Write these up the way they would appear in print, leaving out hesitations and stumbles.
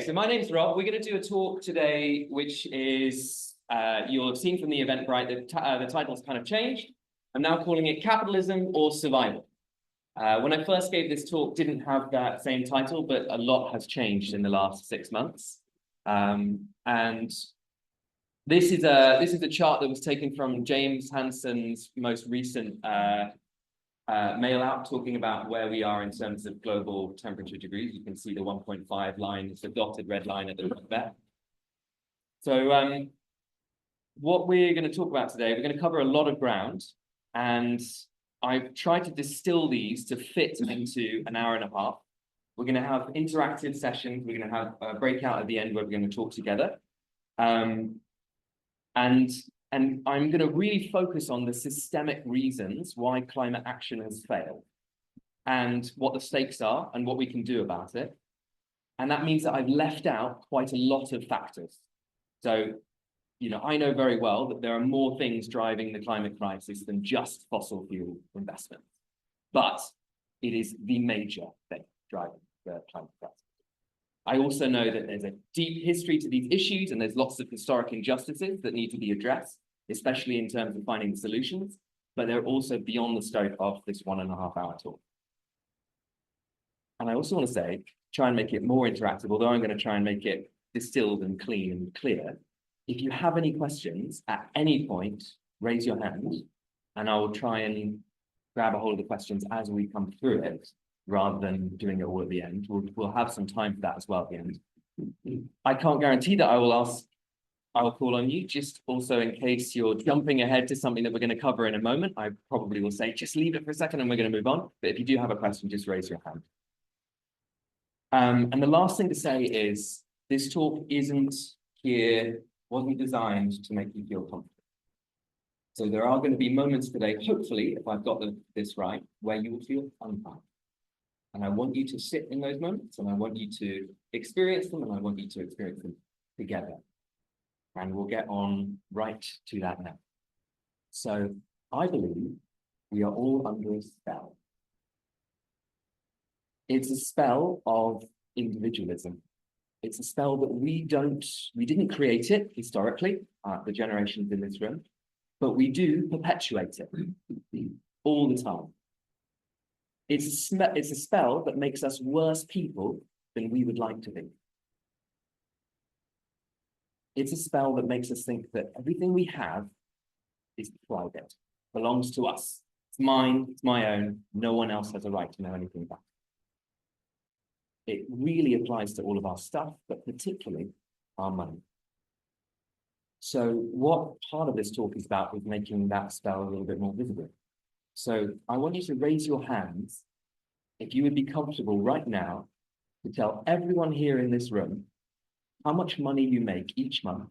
So my name's Rob. We're going to do a talk today, which is, you'll have seen from the Eventbrite, the title's kind of changed. I'm now calling it Capitalism or Survival. When I first gave this talk, didn't have that same title, but a lot has changed in the last 6 months. And this is a chart that was taken from James Hansen's most recent mail out, talking about where we are in terms of global temperature degrees. You can see the 1.5 line is the dotted red line at the top there. So what we're going to talk about today, we're going to cover a lot of ground, and I've tried to distill these to fit into an hour and a half. We're going to have interactive sessions. We're going to have a breakout at the end where we're going to talk together. And I'm going to really focus on the systemic reasons why climate action has failed and what the stakes are and what we can do about it. And that means that I've left out quite a lot of factors. So, I know very well that there are more things driving the climate crisis than just fossil fuel investment, but it is the major thing driving the climate crisis. I also know that there's a deep history to these issues, and there's lots of historic injustices that need to be addressed, especially in terms of finding the solutions, but they're also beyond the scope of this 1.5 hour talk. And I also want to say, try and make it more interactive, although I'm going to try and make it distilled and clean and clear. If you have any questions at any point, raise your hand, and I will try and grab a hold of the questions as we come through it, rather than doing it all at the end. We'll have some time for that as well at the end. I can't guarantee that I will call on you, just also in case you're jumping ahead to something that we're going to cover in a moment. I probably will say, just leave it for a second and we're going to move on. But if you do have a question, just raise your hand. And the last thing to say is, this talk wasn't designed to make you feel comfortable. So there are going to be moments today, hopefully, if I've got this right, where you will feel uncomfortable. And I want you to sit in those moments, and I want you to experience them, and I want you to experience them together. And we'll get on right to that now. So I believe we are all under a spell. It's a spell of individualism. It's a spell that we didn't create it historically, the generations in this room, but we do perpetuate it all the time. It's a spell that makes us worse people than we would like to be. It's a spell that makes us think that everything we have is private, belongs to us. It's mine, it's my own. No one else has a right to know anything about it. It really applies to all of our stuff, but particularly our money. So what part of this talk is about is making that spell a little bit more visible. So I want you to raise your hands if you would be comfortable right now to tell everyone here in this room how much money you make each month,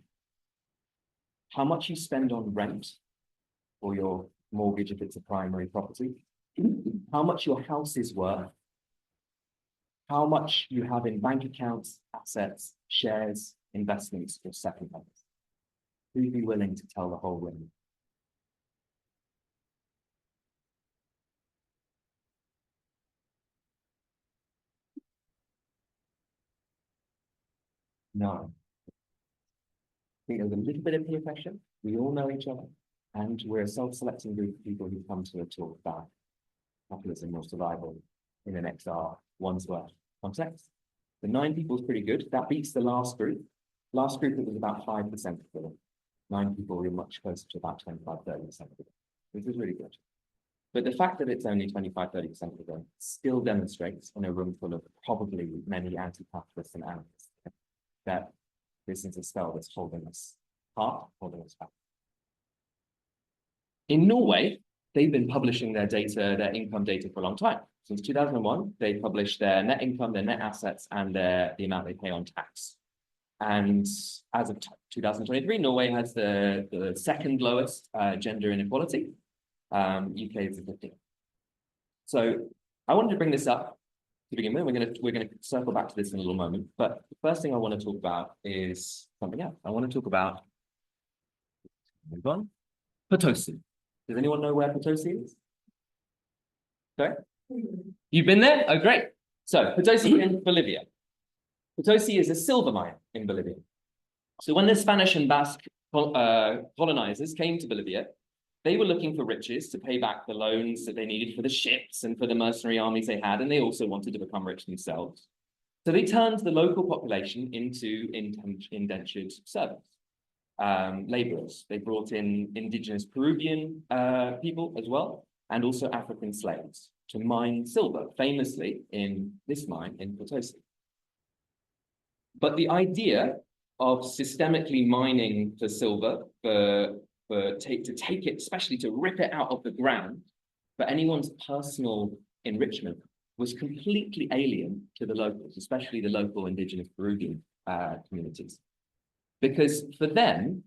how much you spend on rent or your mortgage if it's a primary property, how much your house is worth, how much you have in bank accounts, assets, shares, investments, or second hands. Who'd be willing to tell the whole room? No. I think there's a little bit of peer pressure. We all know each other, and we're a self-selecting group of people who come to a talk about capitalism or survival in an XR Wandsworth context. The 9 people is pretty good. That beats the last group. Last group, it was about 5% of them. 9 people were much closer to about 25-30% of them, which is really good. But the fact that it's only 25-30% of them still demonstrates, in a room full of probably many anti-capitalists and anarchists, that this is a spell that's holding us apart, holding us back. In Norway, they've been publishing their data, their income data for a long time. Since 2001, they published their net income, their net assets, and the amount they pay on tax. And as of 2023, Norway has the second lowest gender inequality. UK is 15. So I wanted to bring this up to begin with. We're gonna circle back to this in a little moment. But the first thing I want to talk about is something else. I want to talk about Potosi. Does anyone know where Potosi is? Sorry? You've been there? Oh, great. So Potosi in Bolivia. Potosi is a silver mine in Bolivia. So when the Spanish and Basque colonizers came to Bolivia, they were looking for riches to pay back the loans that they needed for the ships and for the mercenary armies they had, and they also wanted to become rich themselves. So they turned the local population into indentured servants, laborers. They brought in indigenous Peruvian people as well, and also African slaves to mine silver, famously in this mine in Potosi. But the idea of systemically mining for silver, to take it, especially to rip it out of the ground for anyone's personal enrichment, was completely alien to the locals, especially the local indigenous Peruvian communities. Because for them,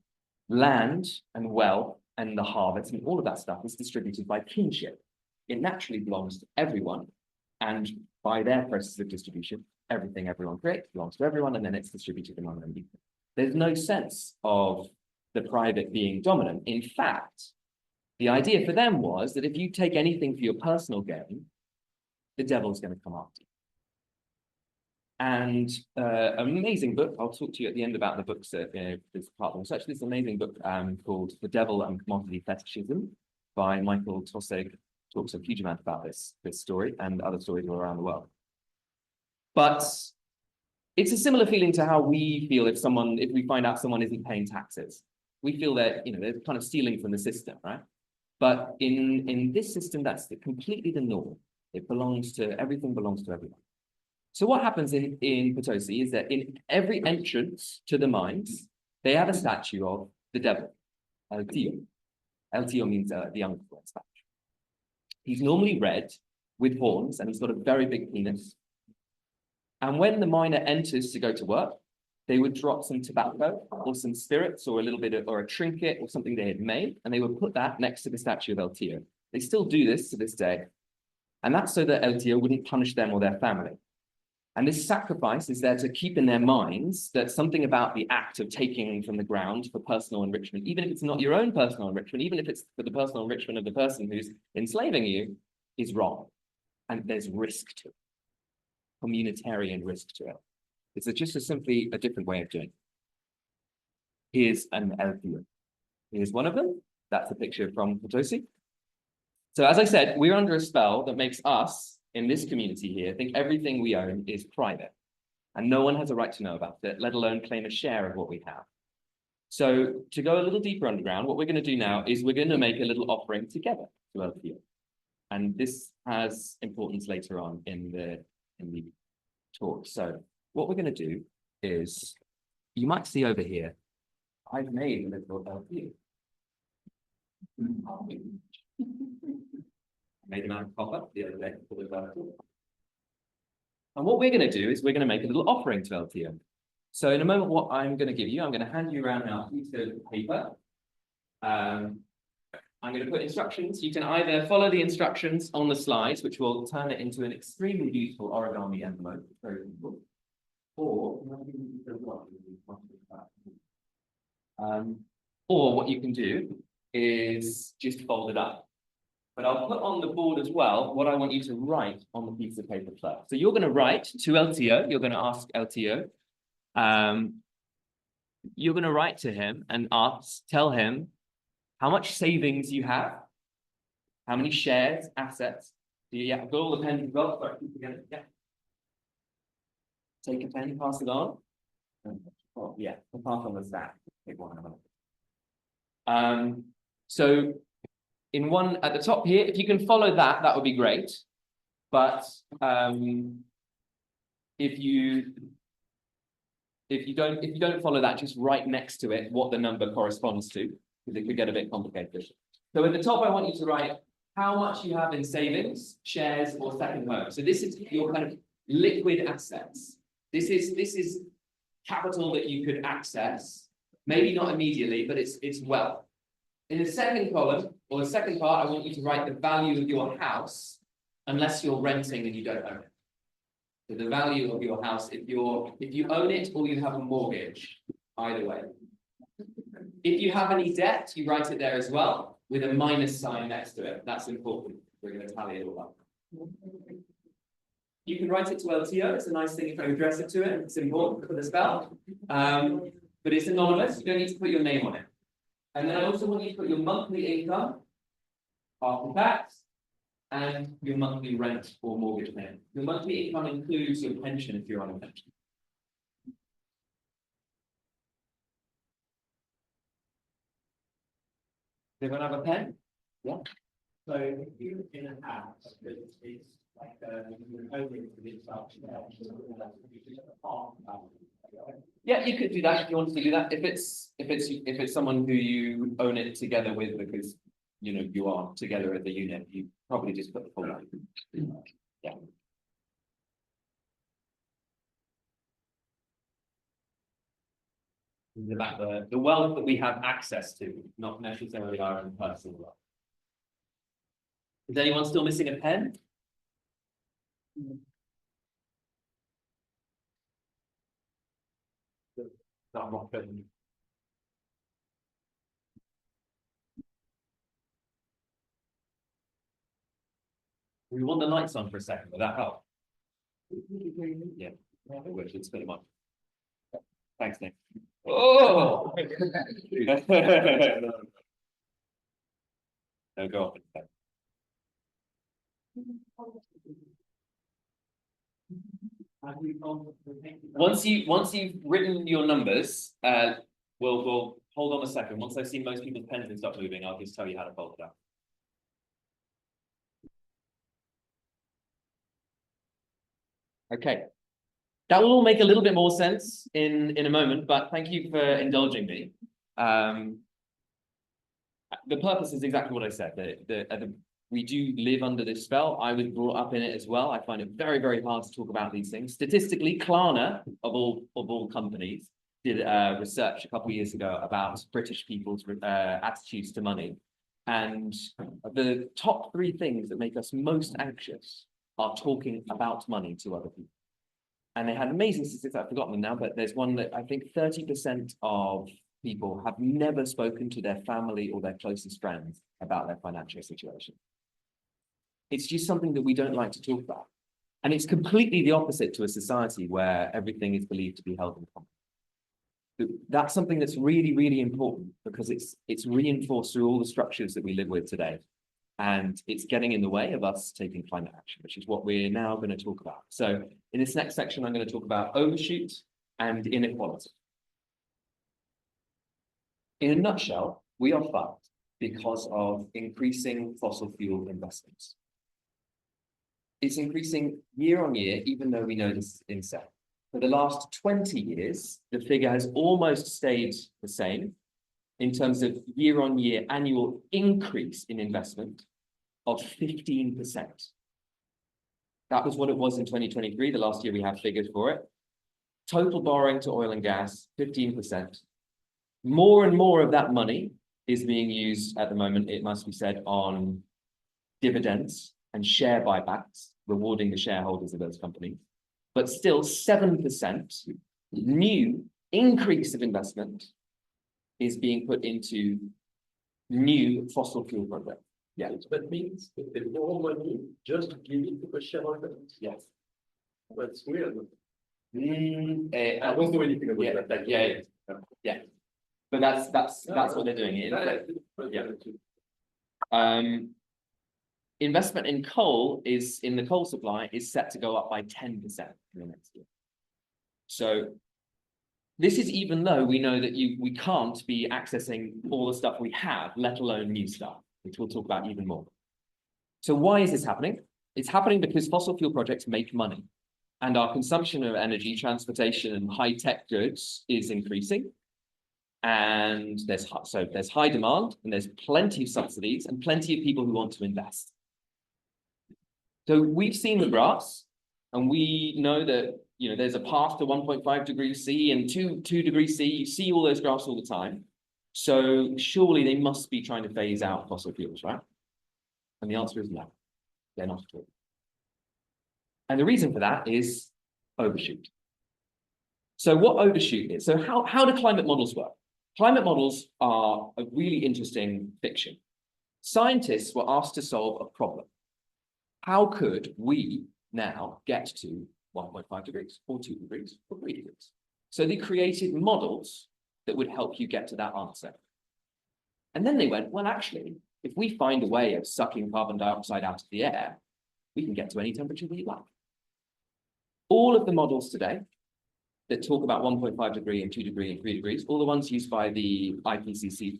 land and wealth and the harvest and all of that stuff is distributed by kinship. It naturally belongs to everyone. And by their process of distribution, everything everyone creates belongs to everyone, and then it's distributed among them. There's no sense of the private being dominant. In fact, the idea for them was that if you take anything for your personal gain, the devil's going to come after you. And amazing book, I'll talk to you at the end about the books that this part of research. This amazing book called The Devil and Commodity Fetishism by Michael Taussig talks a huge amount about this story and other stories all around the world. But it's a similar feeling to how we feel if we find out someone isn't paying taxes. We feel that, they're kind of stealing from the system, right? But in this system, that's completely the norm. Everything belongs to everyone. So what happens in Potosi is that in every entrance to the mines, they have a statue of the devil, El Tío. El Tío means the uncle in Spanish. He's normally red with horns, and he's got a very big penis. And when the miner enters to go to work, they would drop some tobacco or some spirits or a trinket or something they had made, and they would put that next to the statue of El Tío. They still do this to this day. And that's so that El Tío wouldn't punish them or their family. And this sacrifice is there to keep in their minds that something about the act of taking from the ground for personal enrichment, even if it's not your own personal enrichment, even if it's for the personal enrichment of the person who's enslaving you, is wrong. And there's risk to it, communitarian risk to it. It's just simply a different way of doing it. Here's an El Tío. Here's one of them. That's a picture from Potosi. So as I said, we're under a spell that makes us, in this community here, think everything we own is private. And no one has a right to know about it, let alone claim a share of what we have. So to go a little deeper underground, what we're going to do now is we're going to make a little offering together to El Tío. And this has importance later on in the talk. So what we're going to do is, you might see over here, I've made a little El Tío. I made him out of copper the other day for the vertical. And what we're going to do is we're going to make a little offering to El Tío. So in a moment, what I'm going to give you, I'm going to hand you around now a piece of paper. I'm going to put instructions. You can either follow the instructions on the slides, which will turn it into an extremely beautiful origami envelope, very simple, or what you can do is just fold it up. But I'll put on the board as well what I want you to write on the piece of paper first. So you're going to write to El Tío. You're going to ask El Tío. You're going to write to him and tell him how much savings you have, how many shares, assets. Yeah, got all the pens as well. Sorry, keep together. Yeah. Take a pen, pass it on. Oh, yeah, pass on the stack. Take one of them. So in one at the top here, if you can follow that, that would be great. But if you don't follow that, just write next to it what the number corresponds to, because it could get a bit complicated. So at the top, I want you to write how much you have in savings, shares, or second home. So this is your kind of liquid assets. This is capital that you could access, maybe not immediately, but it's wealth. In the second column, or the second part, I want you to write the value of your house, unless you're renting and you don't own it. So the value of your house, if you own it or you have a mortgage, either way. If you have any debt, you write it there as well, with a minus sign next to it. That's important. We're going to tally it all up. You can write it to LTO. It's a nice thing if you address it to it. It's important for the spell. But it's anonymous. You don't need to put your name on it. And then I also want you to put your monthly income after tax and your monthly rent or mortgage payment. Your monthly income includes your pension if you're on a pension. They're going to have a pen? Yeah. So if you're in a house, it's like yeah, you could do that if you wanted to do that. If it's someone who you own it together with because you are together as a unit, you probably just put the full name. Yeah. It's about the wealth that we have access to, not necessarily our own personal wealth. Is anyone still missing a pen? Not pen. We want the lights on for a second. Will that help? Yeah. It's pretty much. Thanks, Nick. Oh! No, go off. Once you've written your numbers, we'll hold on a second. Once I've seen most people's pens and stop moving, I'll just tell you how to fold it out. Okay. That will all make a little bit more sense in a moment, but thank you for indulging me. The purpose is exactly what I said. We do live under this spell. I was brought up in it as well. I find it very, very hard to talk about these things. Statistically, Klarna, of all companies, did research a couple of years ago about British people's attitudes to money. And the top 3 things that make us most anxious are talking about money to other people. And they had amazing statistics, I've forgotten them now, but there's one that I think 30% of people have never spoken to their family or their closest friends about their financial situation. It's just something that we don't like to talk about. And it's completely the opposite to a society where everything is believed to be held in common. That's something that's really, really important because it's reinforced through all the structures that we live with today. And it's getting in the way of us taking climate action, which is what we're now going to talk about. So in this next section, I'm going to talk about overshoot and inequality. In a nutshell, we are fucked because of increasing fossil fuel investments. It's increasing year on year, even though we know this is insane. For the last 20 years, the figure has almost stayed the same in terms of year on year annual increase in investment of 15%. That was what it was in 2023, the last year we have figures for it. Total borrowing to oil and gas, 15%. More and more of that money is being used at the moment, it must be said, on dividends and share buybacks, rewarding the shareholders of those companies. But still 7% new increase of investment is being put into new fossil fuel projects. Yeah. That means if they more money, just give it to the shareholder. Yes. That's weird. I won't do anything about that. Yeah. But that's what they're doing. Investment in coal in the coal supply is set to go up by 10% in the next year. So this is even though we know that we can't be accessing all the stuff we have, let alone new stuff, which we'll talk about even more. So why is this happening? It's happening because fossil fuel projects make money and our consumption of energy, transportation, and high-tech goods is increasing. And there's high demand and there's plenty of subsidies and plenty of people who want to invest. So we've seen the graphs and we know that there's a path to 1.5 degrees C and 2 degrees C. You see all those graphs all the time. So surely they must be trying to phase out fossil fuels, right? And the answer is no, they're not at all. And the reason for that is overshoot. So what overshoot is, so how do climate models work? Climate models are a really interesting fiction. Scientists were asked to solve a problem. How could we now get to 1.5 degrees or 2 degrees or 3 degrees. So they created models that would help you get to that answer. And then they went, well, actually, if we find a way of sucking carbon dioxide out of the air, we can get to any temperature we like. All of the models today that talk about 1.5 degree and 2 degree and 3 degrees, all the ones used by the IPCC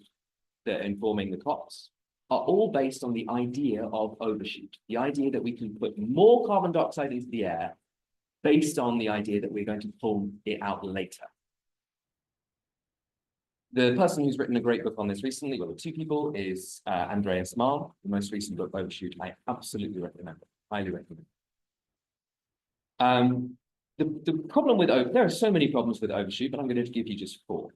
that are informing the COPs, are all based on the idea of overshoot, the idea that we can put more carbon dioxide into the air based on the idea that we're going to pull it out later. The person who's written a great book on this recently, well, the two people, is Andreas Malm. The most recent book, Overshoot, I absolutely recommend it, highly recommend it. The problem with, there are so many problems with overshoot, but I'm going to give you just 4.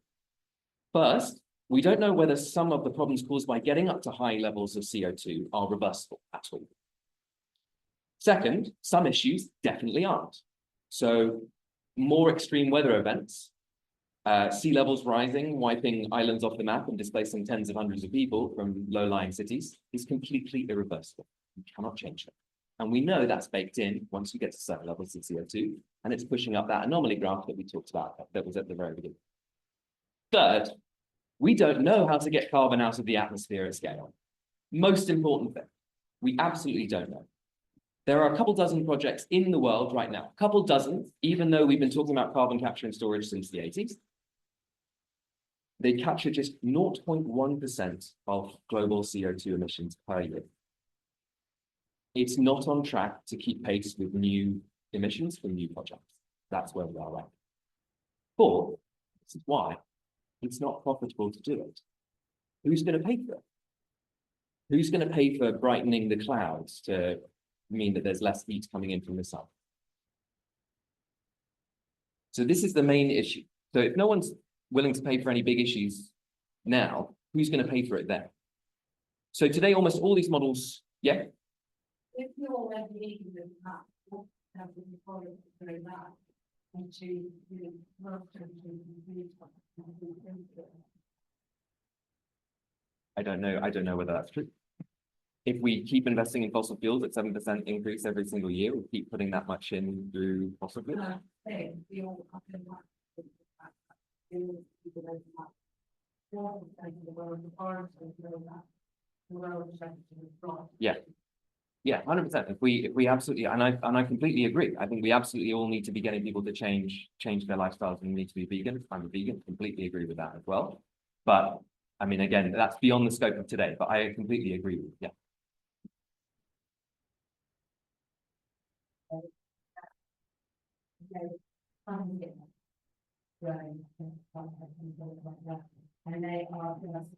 First, we don't know whether some of the problems caused by getting up to high levels of CO2 are reversible at all. Second, some issues definitely aren't. So more extreme weather events, sea levels rising, wiping islands off the map and displacing tens of hundreds of people from low-lying cities is completely irreversible. You cannot change that. And we know that's baked in once you get to certain levels of CO2, and it's pushing up that anomaly graph that we talked about that was at the very beginning. Third, we don't know how to get carbon out of the atmosphere at scale. Most important thing, we absolutely don't know. There are a couple dozen projects in the world right now, a couple dozen, even though we've been talking about carbon capture and storage since the 80s. They capture just 0.1% of global CO2 emissions per year. It's not on track to keep pace with new emissions from new projects. That's where we are right now. 4, this is why it's not profitable to do it. Who's going to pay for it? Who's going to pay for brightening the clouds to mean that there's less heat coming in from the sun? So this is the main issue. So if no one's willing to pay for any big issues now, who's going to pay for it then? So today, almost all these models, yeah? If you're regulating the map, have the authority to do that and to I don't know whether that's true. If we keep investing in fossil fuels at 7% increase every single year, we'll keep putting that much in through fossil fuels. Yeah. Yeah, 100%. If we absolutely, and I completely agree. I think we absolutely all need to be getting people to change their lifestyles and need to be vegan. I'm a vegan, completely agree with that as well. But I mean, again, that's beyond the scope of today, but I completely agree with, yeah. And they are just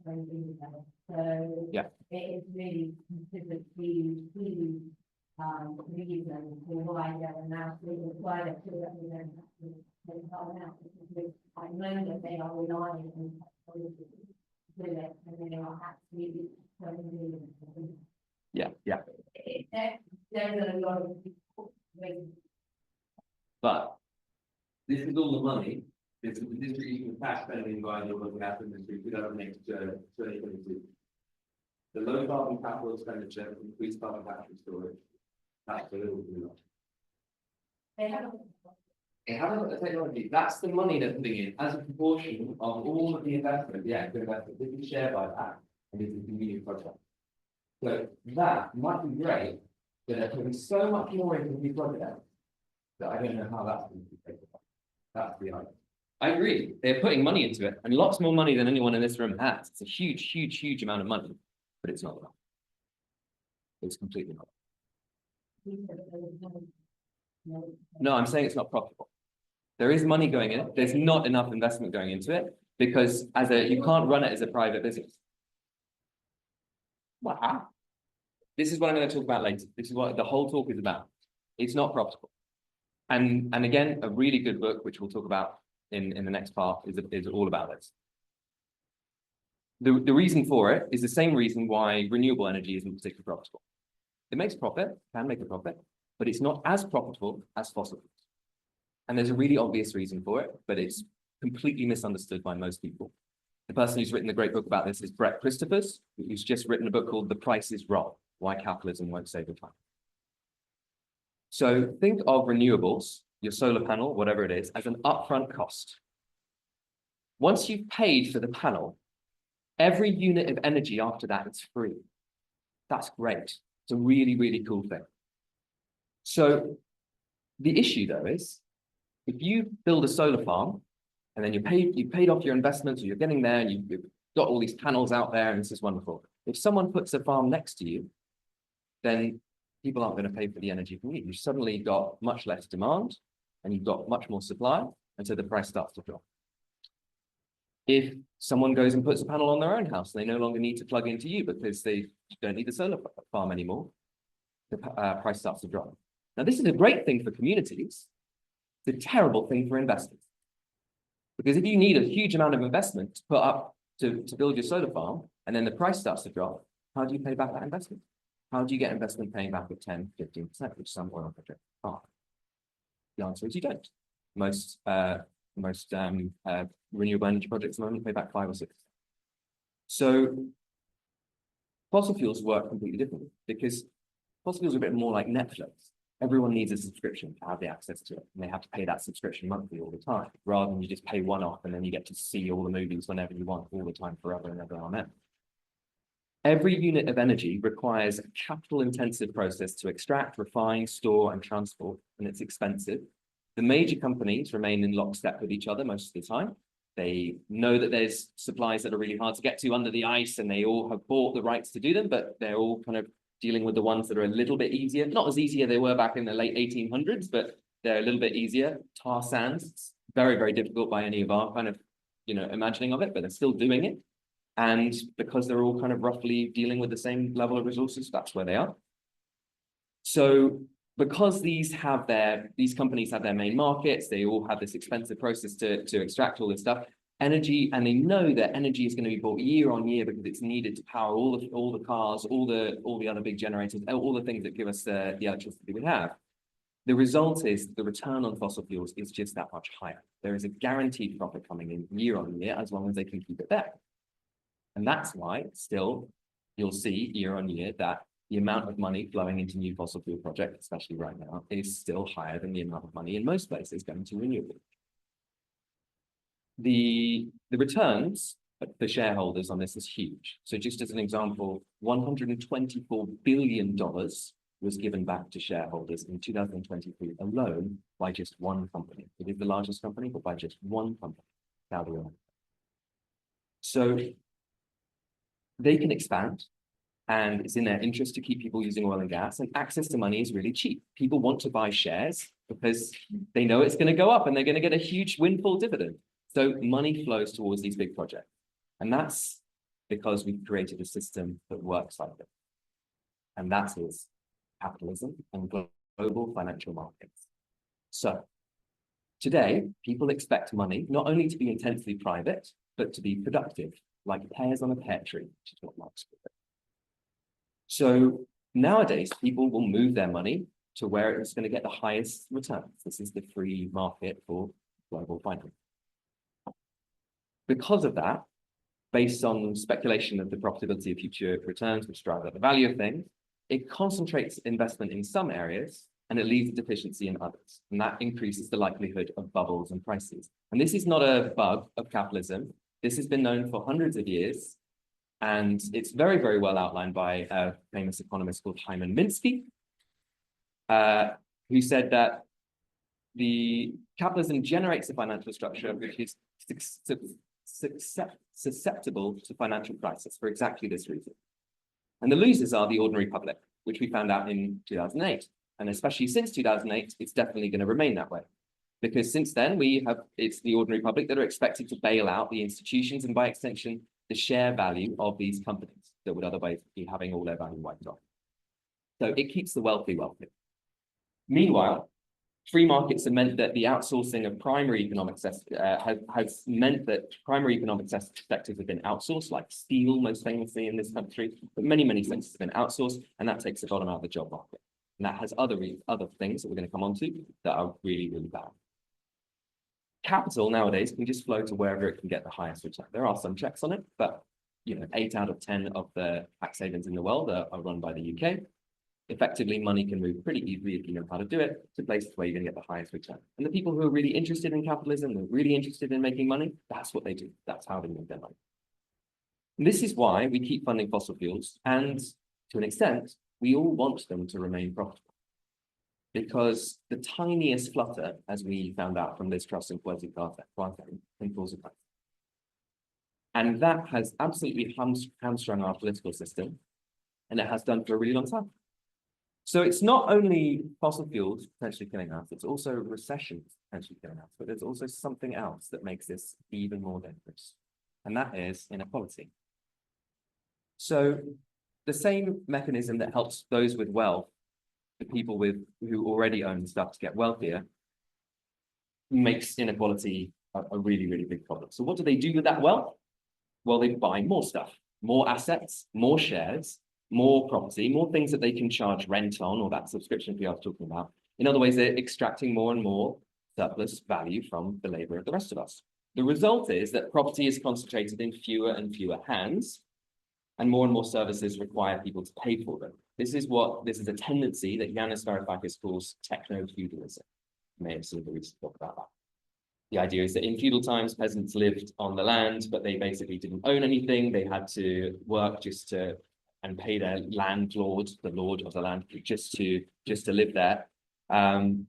so yeah, it is really considered the reason for why they're now why they're still representing I know that they are relying on technology to do it, and they are absolutely yeah. There's a lot of people. But this is all the money. This is the distribution of tax spending by the oil and gas industry 2008 to 2022. The low carbon capital expenditure, increased carbon capture and storage, that's a little too much. They haven't got the technology. That's the money they're putting in as a proportion of all of the investment. Yeah, good investment. This is share buyback and this is the new project. So that might be great, but they're putting so much more into the new project that I don't know how that's going to be taken up. That's the idea. I agree. They're putting money into it, and lots more money than anyone in this room has. It's a huge, huge, huge amount of money, but it's not enough. It's completely not. No, I'm saying it's not profitable. There is money going in it. There's not enough investment going into it because you can't run it as a private business. Wow. This is what I'm going to talk about later. This is what the whole talk is about. It's not profitable. And again, a really good book, which we'll talk about in the next part, is all about this. The reason for it is the same reason why renewable energy isn't particularly profitable. It makes profit, can make a profit, but it's not as profitable as fossil fuels. And there's a really obvious reason for it, but it's completely misunderstood by most people. The person who's written a great book about this is Brett Christophers, who's just written a book called The Price is Wrong, Why Capitalism Won't Save the Planet. So think of renewables, your solar panel, whatever it is, as an upfront cost. Once you've paid for the panel, every unit of energy after that is free. That's great. It's a really, really cool thing. So the issue though is, if you build a solar farm and then you've paid off your investments, or you're getting there and you've got all these panels out there and this is wonderful. If someone puts a farm next to you, then people aren't going to pay for the energy from you. You've suddenly got much less demand and you've got much more supply, and so the price starts to drop. If someone goes and puts a panel on their own house, they no longer need to plug into you because they don't need the solar farm anymore, the price starts to drop. Now, this is a great thing for communities. It's a terrible thing for investors. Because if you need a huge amount of investment to put up to build your solar farm, and then the price starts to drop, how do you pay back that investment? How do you get investment paying back at 10, 15%, which some oil projects are? The answer is you don't. Most renewable energy projects at the moment pay back 5 or 6. So fossil fuels work completely differently, because fossil fuels are a bit more like Netflix. Everyone needs a subscription to have the access to it, and they have to pay that subscription monthly all the time, rather than you just pay one off and then you get to see all the movies whenever you want, all the time, forever and ever, amen. Every unit of energy requires a capital-intensive process to extract, refine, store, and transport, and it's expensive. The major companies remain in lockstep with each other most of the time. They know that there's supplies that are really hard to get to under the ice, and they all have bought the rights to do them, but they're all kind of dealing with the ones that are a little bit easier. Not as easy as they were back in the late 1800s, but they're a little bit easier. Tar sands, it's very, very difficult by any of our kind of, imagining of it, but they're still doing it. And because they're all kind of roughly dealing with the same level of resources, that's where they are. So because these companies have their main markets, they all have this expensive process to extract all this stuff, energy, and they know that energy is going to be bought year on year because it's needed to power all the cars, all the other big generators, all the things that give us the electricity we have. The result is the return on fossil fuels is just that much higher. There is a guaranteed profit coming in year on year as long as they can keep it there. And that's why still you'll see year on year that the amount of money flowing into new fossil fuel projects, especially right now, is still higher than the amount of money in most places going to renewable. The returns for shareholders on this is huge. So just as an example, $124 billion was given back to shareholders in 2023 alone by just one company. It is the largest company, but by just one company, Saudi Arabia. So they can expand, and it's in their interest to keep people using oil and gas, and access to money is really cheap. People want to buy shares because they know it's going to go up and they're going to get a huge windfall dividend. So money flows towards these big projects. And that's because we've created a system that works like this. And that is capitalism and global financial markets. So today, people expect money not only to be intensely private, but to be productive, like pears on a pear tree, which is what Marx called it. So nowadays, people will move their money to where it's going to get the highest returns. This is the free market for global finance. Because of that, based on speculation of the profitability of future returns, which drives up the value of things, it concentrates investment in some areas and it leaves a deficiency in others. And that increases the likelihood of bubbles and crises. And this is not a bug of capitalism. This has been known for hundreds of years. And it's very, very well outlined by a famous economist called Hyman Minsky, who said that the capitalism generates a financial structure which is susceptible to financial crisis for exactly this reason. And the losers are the ordinary public, which we found out in 2008. And especially since 2008, it's definitely going to remain that way. Because since then, it's the ordinary public that are expected to bail out the institutions and by extension, the share value of these companies that would otherwise be having all their value wiped off. So it keeps the wealthy wealthy. Meanwhile, free markets have meant that the outsourcing of primary economic has meant that primary economic sectors have been outsourced, like steel, most famously in this country, but many, many sectors have been outsourced, and that takes the bottom out of the job market. And that has other things that we're going to come on to that are really, really bad. Capital nowadays can just flow to wherever it can get the highest return. There are some checks on it, but 8 out of 10 of the tax havens in the world are run by the UK. Effectively, money can move pretty easily if you know how to do it to places where you're going to get the highest return. And the people who are really interested in capitalism, they're really interested in making money, that's what they do. That's how they make their money. And this is why we keep funding fossil fuels, and to an extent, we all want them to remain profitable. Because the tiniest flutter, as we found out from Liz Truss and Kwasi Kwarteng, can cause a crisis. And that has absolutely hamstrung our political system, and it has done for a really long time. So it's not only fossil fuels potentially killing us, it's also recessions potentially killing us, but there's also something else that makes this even more dangerous, and that is inequality. So the same mechanism that helps those with wealth, the people who already own stuff, to get wealthier, makes inequality a really, really big problem. So what do they do with that wealth? Well, they buy more stuff, more assets, more shares, more property, more things that they can charge rent on, or that subscription fee I was talking about. In other ways, they're extracting more and more surplus value from the labor of the rest of us. The result is that property is concentrated in fewer and fewer hands, and more services require people to pay for them. This is a tendency that Yanis Varoufakis calls techno-feudalism. You may have seen the recent talk about that. The idea is that in feudal times, peasants lived on the land, but they basically didn't own anything. They had to work and pay their landlord, the lord of the land, just to live there. And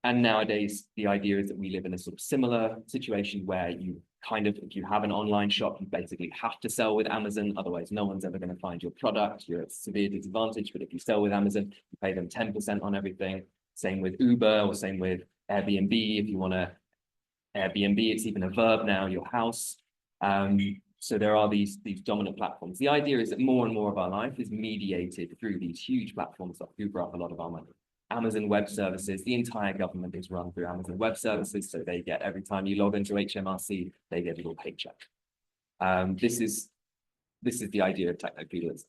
nowadays, the idea is that we live in a sort of similar situation where if you have an online shop, you basically have to sell with Amazon, otherwise no one's ever going to find your product. You're at a severe disadvantage, but if you sell with Amazon, you pay them 10% on everything. Same with Uber, or same with Airbnb. If you want to Airbnb, it's even a verb now, your house. So there are these dominant platforms. The idea is that more and more of our life is mediated through these huge platforms that hoover up a lot of our money. Amazon Web Services, the entire government is run through Amazon Web Services, so they get, every time you log into HMRC, they get a little paycheck. This is the idea of techno-feudalism.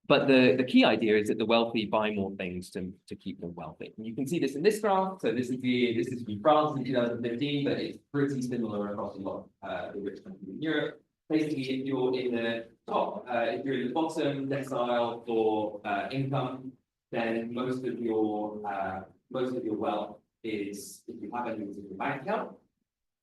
But the key idea is that the wealthy buy more things to keep them wealthy. And you can see this in this graph. So this is from France in 2015, but it's pretty similar across a lot of the rich countries in Europe. Basically, if you're in the bottom decile for income, then most of your wealth is, if you have anything in your bank account,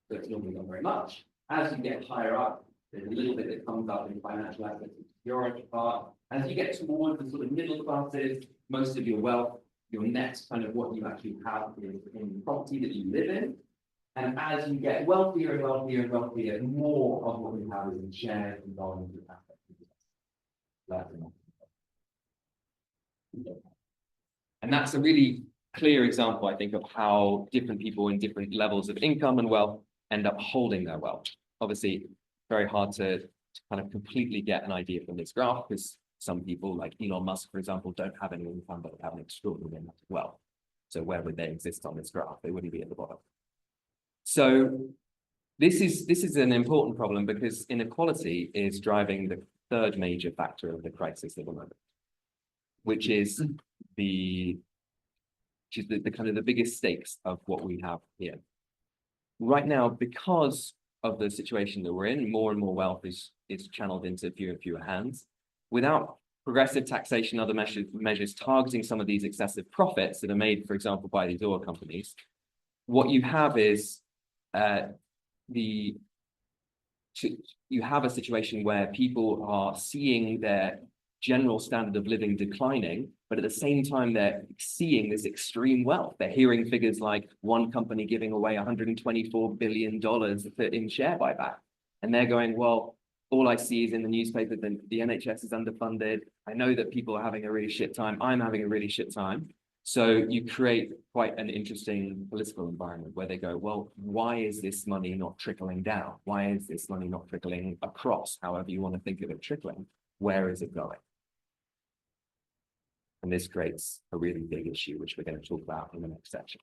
so it's normally not very much. As you get higher up, there's a little bit that comes up in financial assets, your part. As you get towards the sort of middle classes, most of your wealth, your net, kind of what you actually have is in property that you live in. And as you get wealthier and wealthier and wealthier, more of what you have is in shares and bonds and assets. And that's a really clear example, I think, of how different people in different levels of income and wealth end up holding their wealth. Obviously, very hard to kind of completely get an idea from this graph, because some people, like Elon Musk, for example, don't have any income, but have an extraordinary amount of wealth. So where would they exist on this graph? They wouldn't be at the bottom. So this is an important problem, because inequality is driving the third major factor of the crisis at the moment, which is the kind of the biggest stakes of what we have here. Right now, because of the situation that we're in, more and more wealth is channeled into fewer and fewer hands. Without progressive taxation, other measures targeting some of these excessive profits that are made, for example, by these oil companies, what you have is you have a situation where people are seeing their general standard of living declining, but at the same time, they're seeing this extreme wealth. They're hearing figures like one company giving away $124 billion in share buyback. And they're going, well, all I see is in the newspaper that the NHS is underfunded. I know that people are having a really shit time. I'm having a really shit time. So you create quite an interesting political environment where they go, well, why is this money not trickling down? Why is this money not trickling across, however you want to think of it trickling? Where is it going? And this creates a really big issue, which we're going to talk about in the next section.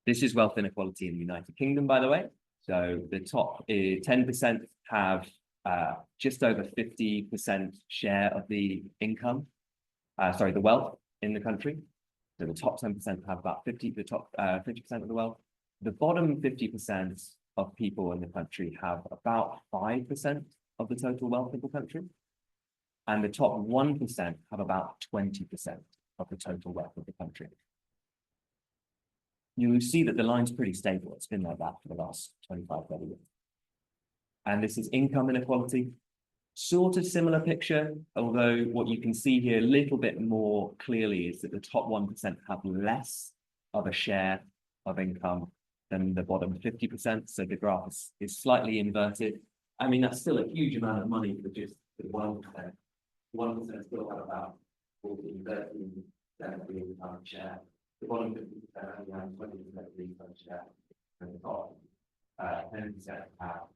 This is wealth inequality in the United Kingdom, by the way. So the top 10% have just over 50% share of the income, the wealth in the country. So the top 10% have about 50% of the wealth. The bottom 50% of people in the country have about 5% of the total wealth of the country. and the top 1% have about 20% of the total wealth of the country. You see that the line's pretty stable. It's been like that for the last 25, 30 years. And this is income inequality. Sort of similar picture, although what you can see here a little bit more clearly is that the top 1% have less of a share of income than the bottom 50%. So the graph is slightly inverted. I mean, that's still a huge amount of money for just the 1%. 1% still have about 14, 13% of the income share. The bottom 50% have around 20% of the income share. And the top 10% have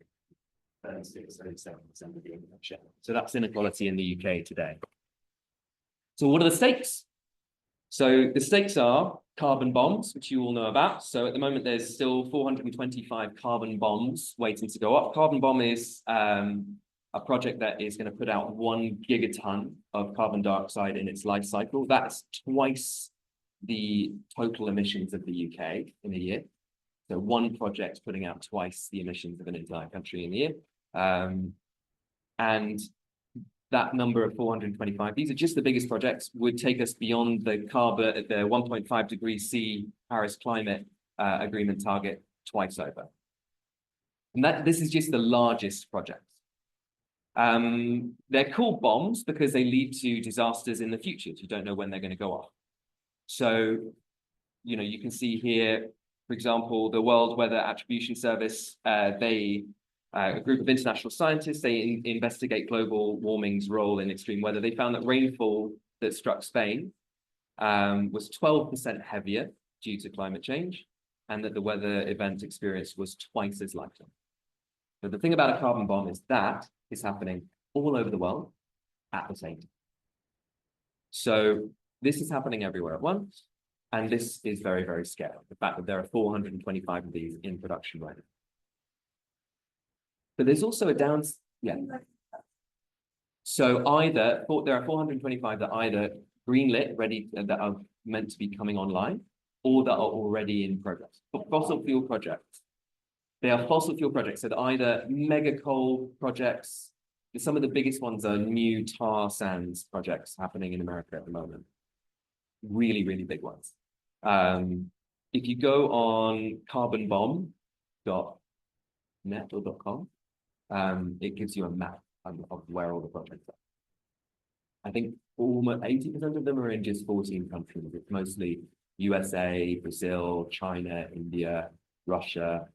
36, 37% of the income share. So that's inequality in the UK today. So what are the stakes? So the stakes are carbon bombs, which you all know about. So at the moment, there's still 425 carbon bombs waiting to go up. Carbon bomb is a project that is going to put out 1 gigaton of carbon dioxide in its life cycle. That's twice the total emissions of the UK in a year. So one project putting out twice the emissions of an entire country in a year. And that number of 425, these are just the biggest projects, would take us beyond the 1.5 degrees C Paris climate agreement target twice over. And this is just the largest project. They're called bombs because they lead to disasters in the future. You don't know when they're going to go off. So, you know, you can see here, for example, the World Weather Attribution Service, a group of international scientists, they investigate global warming's role in extreme weather. They found that rainfall that struck Spain was 12% heavier due to climate change, and that the weather event experience was twice as likely. So the thing about a carbon bomb is that is happening all over the world at the same time. So this is happening everywhere at once, and this is very, very scary. The fact that there are 425 of these in production right now. But there's also a So there are 425 that either greenlit, ready, that are meant to be coming online, or that are already in progress. For fossil fuel projects, they are fossil fuel projects that are either mega coal projects. Some of the biggest ones are new tar sands projects happening in America at the moment. Really, really big ones. If you go on carbonbomb.net or .com, it gives you a map of where all the projects are. I think almost 80% of them are in just 14 countries. It's mostly USA, Brazil, China, India, Russia, a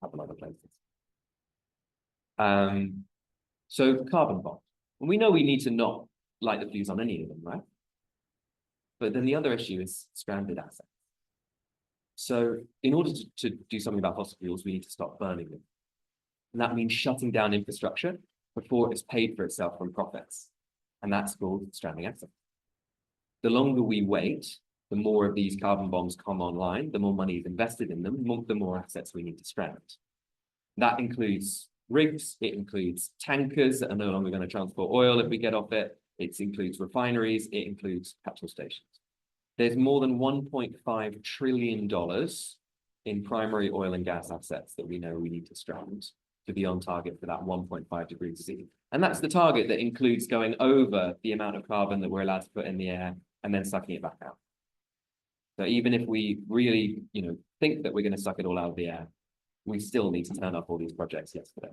couple other places. So carbon bombs. And we know we need to not light the fuse on any of them, right? But then the other issue is stranded assets. So in order to do something about fossil fuels, we need to stop burning them. And that means shutting down infrastructure before it's paid for itself from profits. And that's called stranding assets. The longer we wait, the more of these carbon bombs come online, the more money is invested in them, the more assets we need to strand. That includes rigs, it includes tankers that are no longer going to transport oil if we get off it, it includes refineries, it includes petrol stations. There's more than $1.5 trillion in primary oil and gas assets that we know we need to strand to be on target for that 1.5 degrees C. And that's the target that includes going over the amount of carbon that we're allowed to put in the air and then sucking it back out. So even if we really, think that we're going to suck it all out of the air, we still need to turn off all these projects yesterday.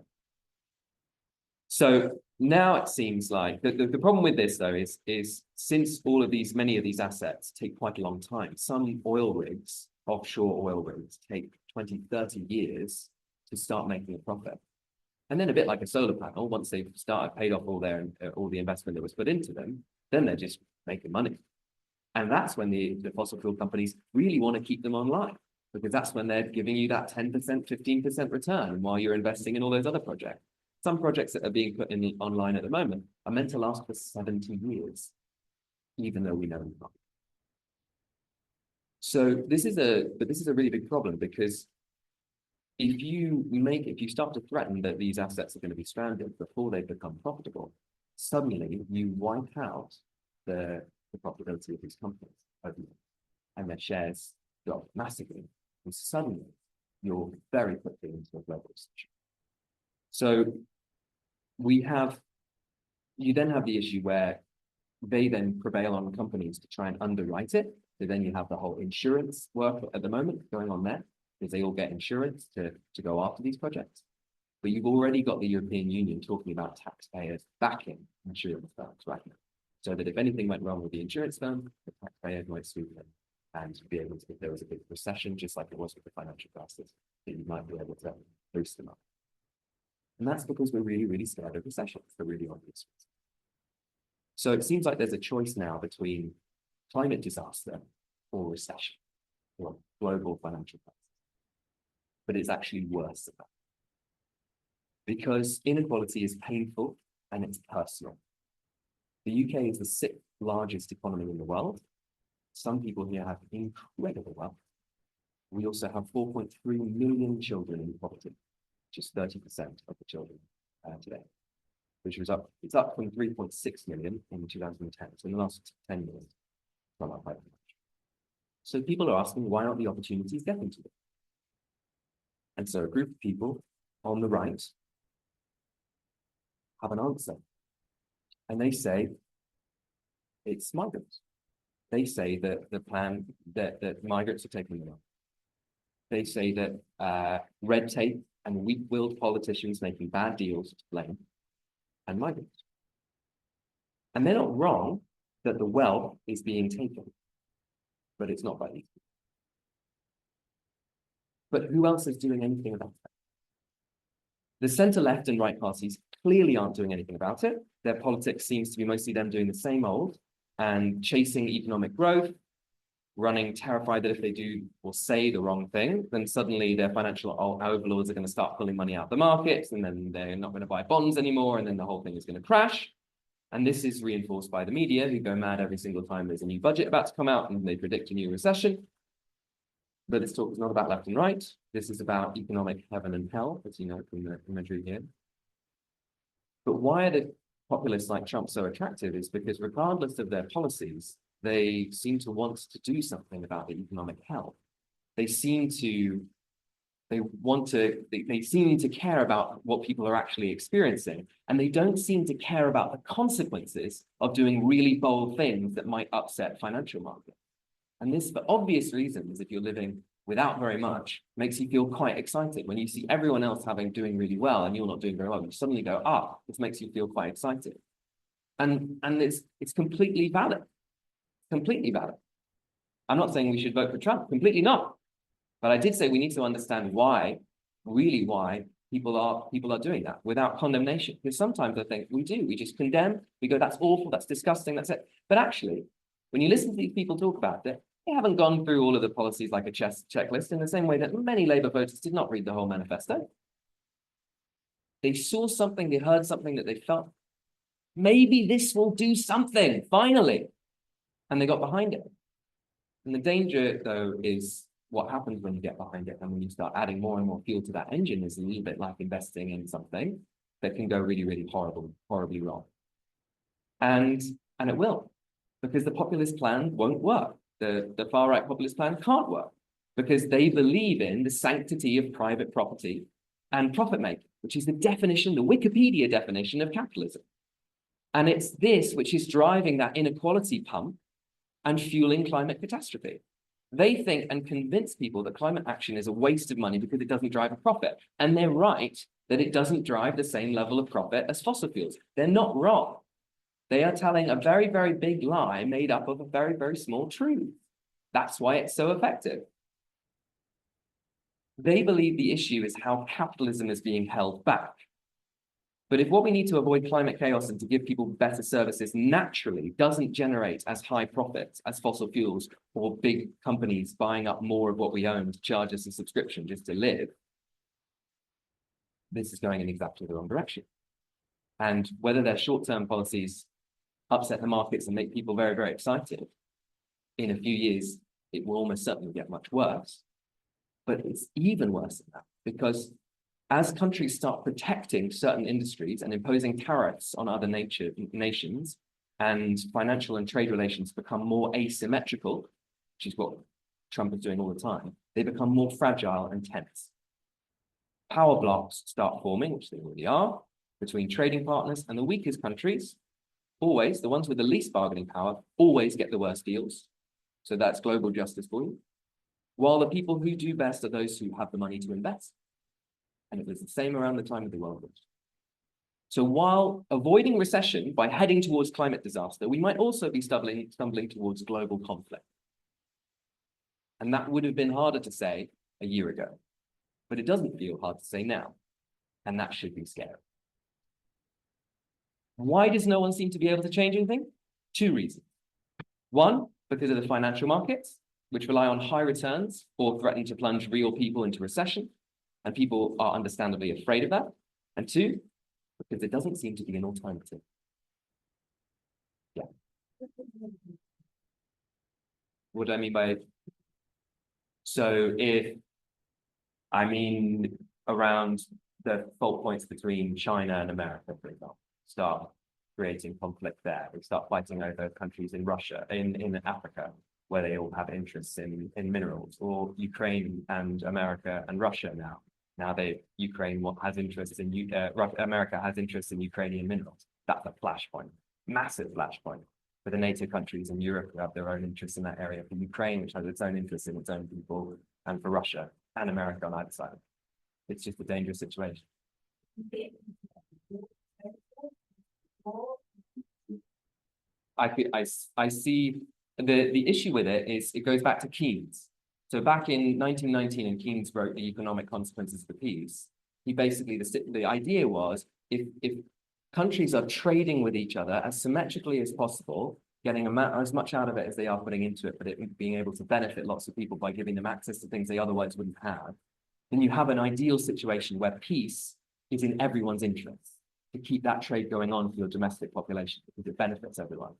So now it seems like the problem with this, though, is since many of these assets take quite a long time, some oil rigs, offshore oil rigs, take 20, 30 years to start making a profit. And then a bit like a solar panel, once they've paid off all the investment that was put into them, then they're just making money. And that's when the fossil fuel companies really want to keep them online, because that's when they're giving you that 10%, 15% return while you're investing in all those other projects. Some projects that are being put online at the moment are meant to last for 70 years, even though we know they're not. So this is a really big problem, because if you start to threaten that these assets are going to be stranded before they become profitable, suddenly you wipe out the profitability of these companies and their shares drop massively. And suddenly you're very quickly into a global recession. So we have you then have the issue where they then prevail on companies to try and underwrite it. So then you have the whole insurance work at the moment going on there, because they all get insurance to go after these projects. But you've already got the European Union talking about taxpayers backing insurance firms right now. So that if anything went wrong with the insurance firm, the taxpayer might swoop in and be able to, if there was a big recession, just like it was with the financial crisis, that you might be able to boost them up. And that's because we're really, really scared of recessions for really obvious reasons. So it seems like there's a choice now between climate disaster or recession or global financial crisis. But it's actually worse than that. Because inequality is painful and it's personal. The UK is the 6th largest economy in the world. Some people here have incredible wealth. We also have 4.3 million children in poverty, which is 30% of the children today, which was up, it's up from 3.6 million in 2010. So in the last 10 years, from our pipeline. So people are asking, why aren't the opportunities getting to them? And so a group of people on the right have an answer. And they say, it's migrants. They say that the plan that migrants are taking them on. They say that red tape and weak-willed politicians making bad deals to blame, and migrants. And they're not wrong that the wealth is being taken, but it's not by these people. But who else is doing anything about that? The centre-left and right parties clearly aren't doing anything about it. Their politics seems to be mostly them doing the same old and chasing economic growth, running terrified that if they do or say the wrong thing, then suddenly their financial overlords are going to start pulling money out of the markets, and then they're not going to buy bonds anymore, and then the whole thing is going to crash. And this is reinforced by the media, who go mad every single time there's a new budget about to come out and they predict a new recession. But this talk is not about left and right. This is about economic heaven and hell, as you know from the imagery here. But why are the populists like Trump so attractive is because regardless of their policies, they seem to want to do something about the economic hell. They seem to care about what people are actually experiencing, and they don't seem to care about the consequences of doing really bold things that might upset financial markets. And this, for obvious reasons, if you're living without very much, makes you feel quite excited. When you see everyone else doing really well and you're not doing very well, you suddenly go, this makes you feel quite excited. And it's completely valid. Completely valid. I'm not saying we should vote for Trump, completely not. But I did say we need to understand why people are doing that without condemnation. Because sometimes I think we just condemn, we go, that's awful, that's disgusting, that's it. But actually, when you listen to these people talk about it, they haven't gone through all of the policies like a checklist in the same way that many Labour voters did not read the whole manifesto. They saw something, they heard something that they felt, maybe this will do something, finally. And they got behind it. And the danger, though, is what happens when you get behind it and when you start adding more and more fuel to that engine is a little bit like investing in something that can go really, really horribly wrong. And it will, because the populist plan won't work. The far-right populist plan can't work because they believe in the sanctity of private property and profit-making, which is the definition, the Wikipedia definition of capitalism. And it's this which is driving that inequality pump and fueling climate catastrophe. They think and convince people that climate action is a waste of money because it doesn't drive a profit. And they're right that it doesn't drive the same level of profit as fossil fuels. They're not wrong. They are telling a very, very big lie made up of a very, very small truth. That's why it's so effective. They believe the issue is how capitalism is being held back. But if what we need to avoid climate chaos and to give people better services naturally doesn't generate as high profits as fossil fuels or big companies buying up more of what we own to charge us a subscription just to live, this is going in exactly the wrong direction. And whether their short-term policies upset the markets and make people very, very excited, in a few years, it will almost certainly get much worse. But it's even worse than that, because as countries start protecting certain industries and imposing tariffs on other nations, and financial and trade relations become more asymmetrical, which is what Trump is doing all the time, they become more fragile and tense. Power blocks start forming, which they already are, between trading partners, and the weakest countries always, the ones with the least bargaining power, always get the worst deals. So that's global justice for you. While the people who do best are those who have the money to invest. And it was the same around the time of the World War. So while avoiding recession by heading towards climate disaster, we might also be stumbling towards global conflict. And that would have been harder to say a year ago, but it doesn't feel hard to say now. And that should be scary. Why does no one seem to be able to change anything? Two reasons. One, because of the financial markets, which rely on high returns or threaten to plunge real people into recession. And people are understandably afraid of that. And two, because there doesn't seem to be an alternative. Yeah. What do I mean by, so if, I mean, around the fault points between China and America, for example, start creating conflict there. We start fighting over countries in Russia, in Africa, where they all have interests in minerals, or Ukraine and America and Russia now. Now Ukraine has interests in, America has interests in Ukrainian minerals. That's a flashpoint, massive flashpoint for the NATO countries in Europe who have their own interests in that area, for Ukraine, which has its own interests in its own people, and for Russia and America on either side. It's just a dangerous situation. I see the issue with it is it goes back to Keynes. So back in 1919, and Keynes wrote The Economic Consequences of the Peace, he basically, the idea was if countries are trading with each other as symmetrically as possible, getting as much out of it as they are putting into it, but it being able to benefit lots of people by giving them access to things they otherwise wouldn't have, then you have an ideal situation where peace is in everyone's interest to keep that trade going on for your domestic population because it benefits everyone.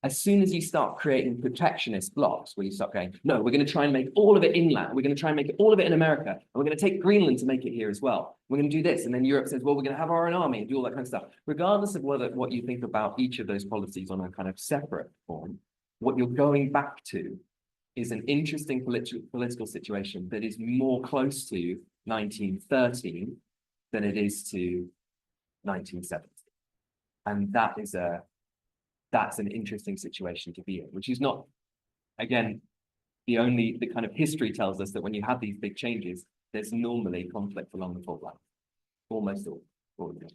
As soon as you start creating protectionist blocks where you start going, no, we're going to try and make all of it inland. We're going to try and make all of it in America. And we're going to take Greenland to make it here as well. We're going to do this. And then Europe says, well, we're going to have our own army and do all that kind of stuff. Regardless of what you think about each of those policies on a kind of separate form, what you're going back to is an interesting political situation that is more close to 1913 than it is to 1970. And that's an interesting situation to be in, which is not, again, the kind of history tells us that when you have these big changes, there's normally conflict along the fault line, almost all of them.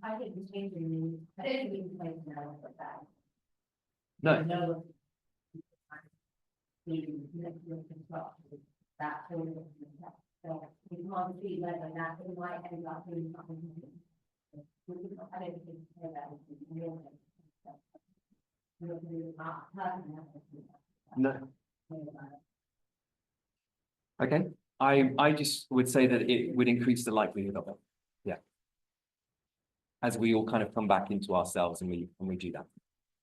I think it's changing. I didn't even play now with that. No. No. That sort of so we can't see whether that it might end up doing something. I don't think that no. Okay. I just would say that it would increase the likelihood of it. Yeah. As we all kind of come back into ourselves and we do that.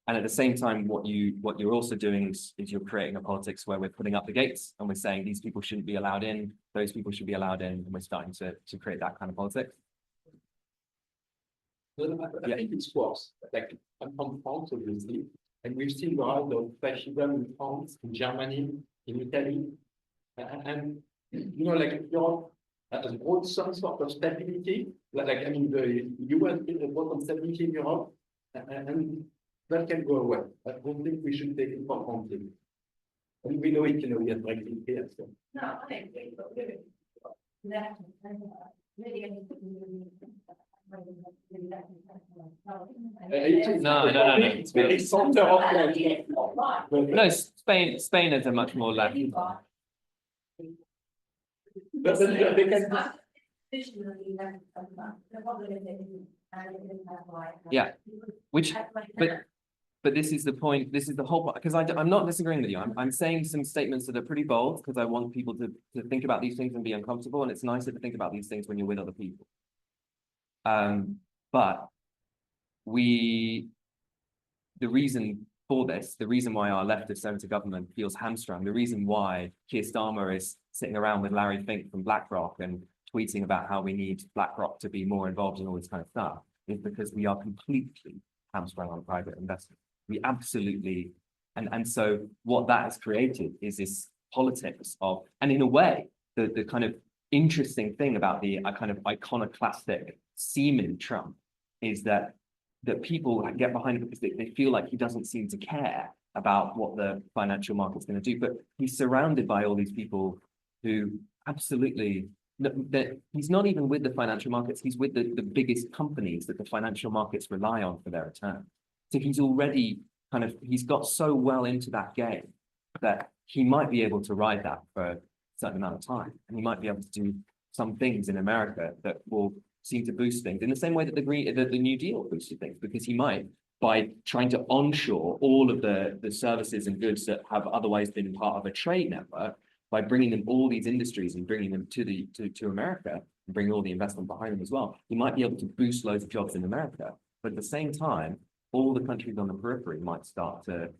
And at the same time, what you're also doing is you're creating a politics where we're putting up the gates and we're saying these people shouldn't be allowed in, those people should be allowed in, and we're starting to create that kind of politics. I think it's worse. Like I'm from France, obviously, and we've seen a lot of fascism in France, in Germany, in Italy, and you know, like Europe has brought some sort of stability. Like I mean, the UN brought some stability in Europe, and that can go away. I don't think we should take it for granted. And we know it, you know, we have Brexit here. So. No, I think but that No. It's very center of No, Spain is a much more left. But they can. Yeah, but this is the point. This is the whole point, because I'm not disagreeing with you. I'm saying some statements that are pretty bold because I want people to think about these things and be uncomfortable. And it's nicer to think about these things when you're with other people. But the reason for this, the reason why our leftist centre government feels hamstrung, the reason why Keir Starmer is sitting around with Larry Fink from BlackRock and tweeting about how we need BlackRock to be more involved in all this kind of stuff, is because we are completely hamstrung on private investment. We absolutely And so what that has created is this politics of, and in a way, the kind of interesting thing about the kind of iconoclastic seeming Trump is that people get behind him because they feel like he doesn't seem to care about what the financial market's going to do. But he's surrounded by all these people who absolutely, that he's not even with the financial markets, he's with the biggest companies that the financial markets rely on for their return. So he's already he's got so well into that game that he might be able to ride that for a certain amount of time. And he might be able to do some things in America that will seem to boost things in the same way that the New Deal boosted things, because he might, by trying to onshore all of the services and goods that have otherwise been part of a trade network, by bringing them all these industries and bringing them to America and bringing all the investment behind them as well, he might be able to boost loads of jobs in America. But at the same time, all the countries on the periphery might start to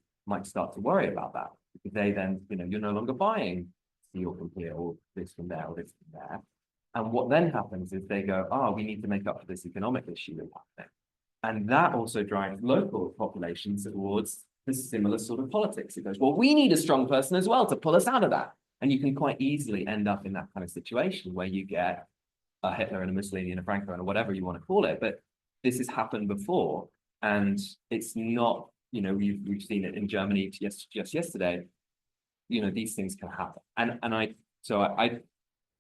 worry about that, because they then, you're no longer buying steel from here or this from there or this from there. And what then happens is they go, we need to make up for this economic issue that's happening. And that also drives local populations towards this similar sort of politics. It goes, well, we need a strong person as well to pull us out of that. And you can quite easily end up in that kind of situation where you get a Hitler and a Mussolini and a Franco and whatever you want to call it. But this has happened before. And it's not, we've seen it in Germany just yesterday. These things can happen. And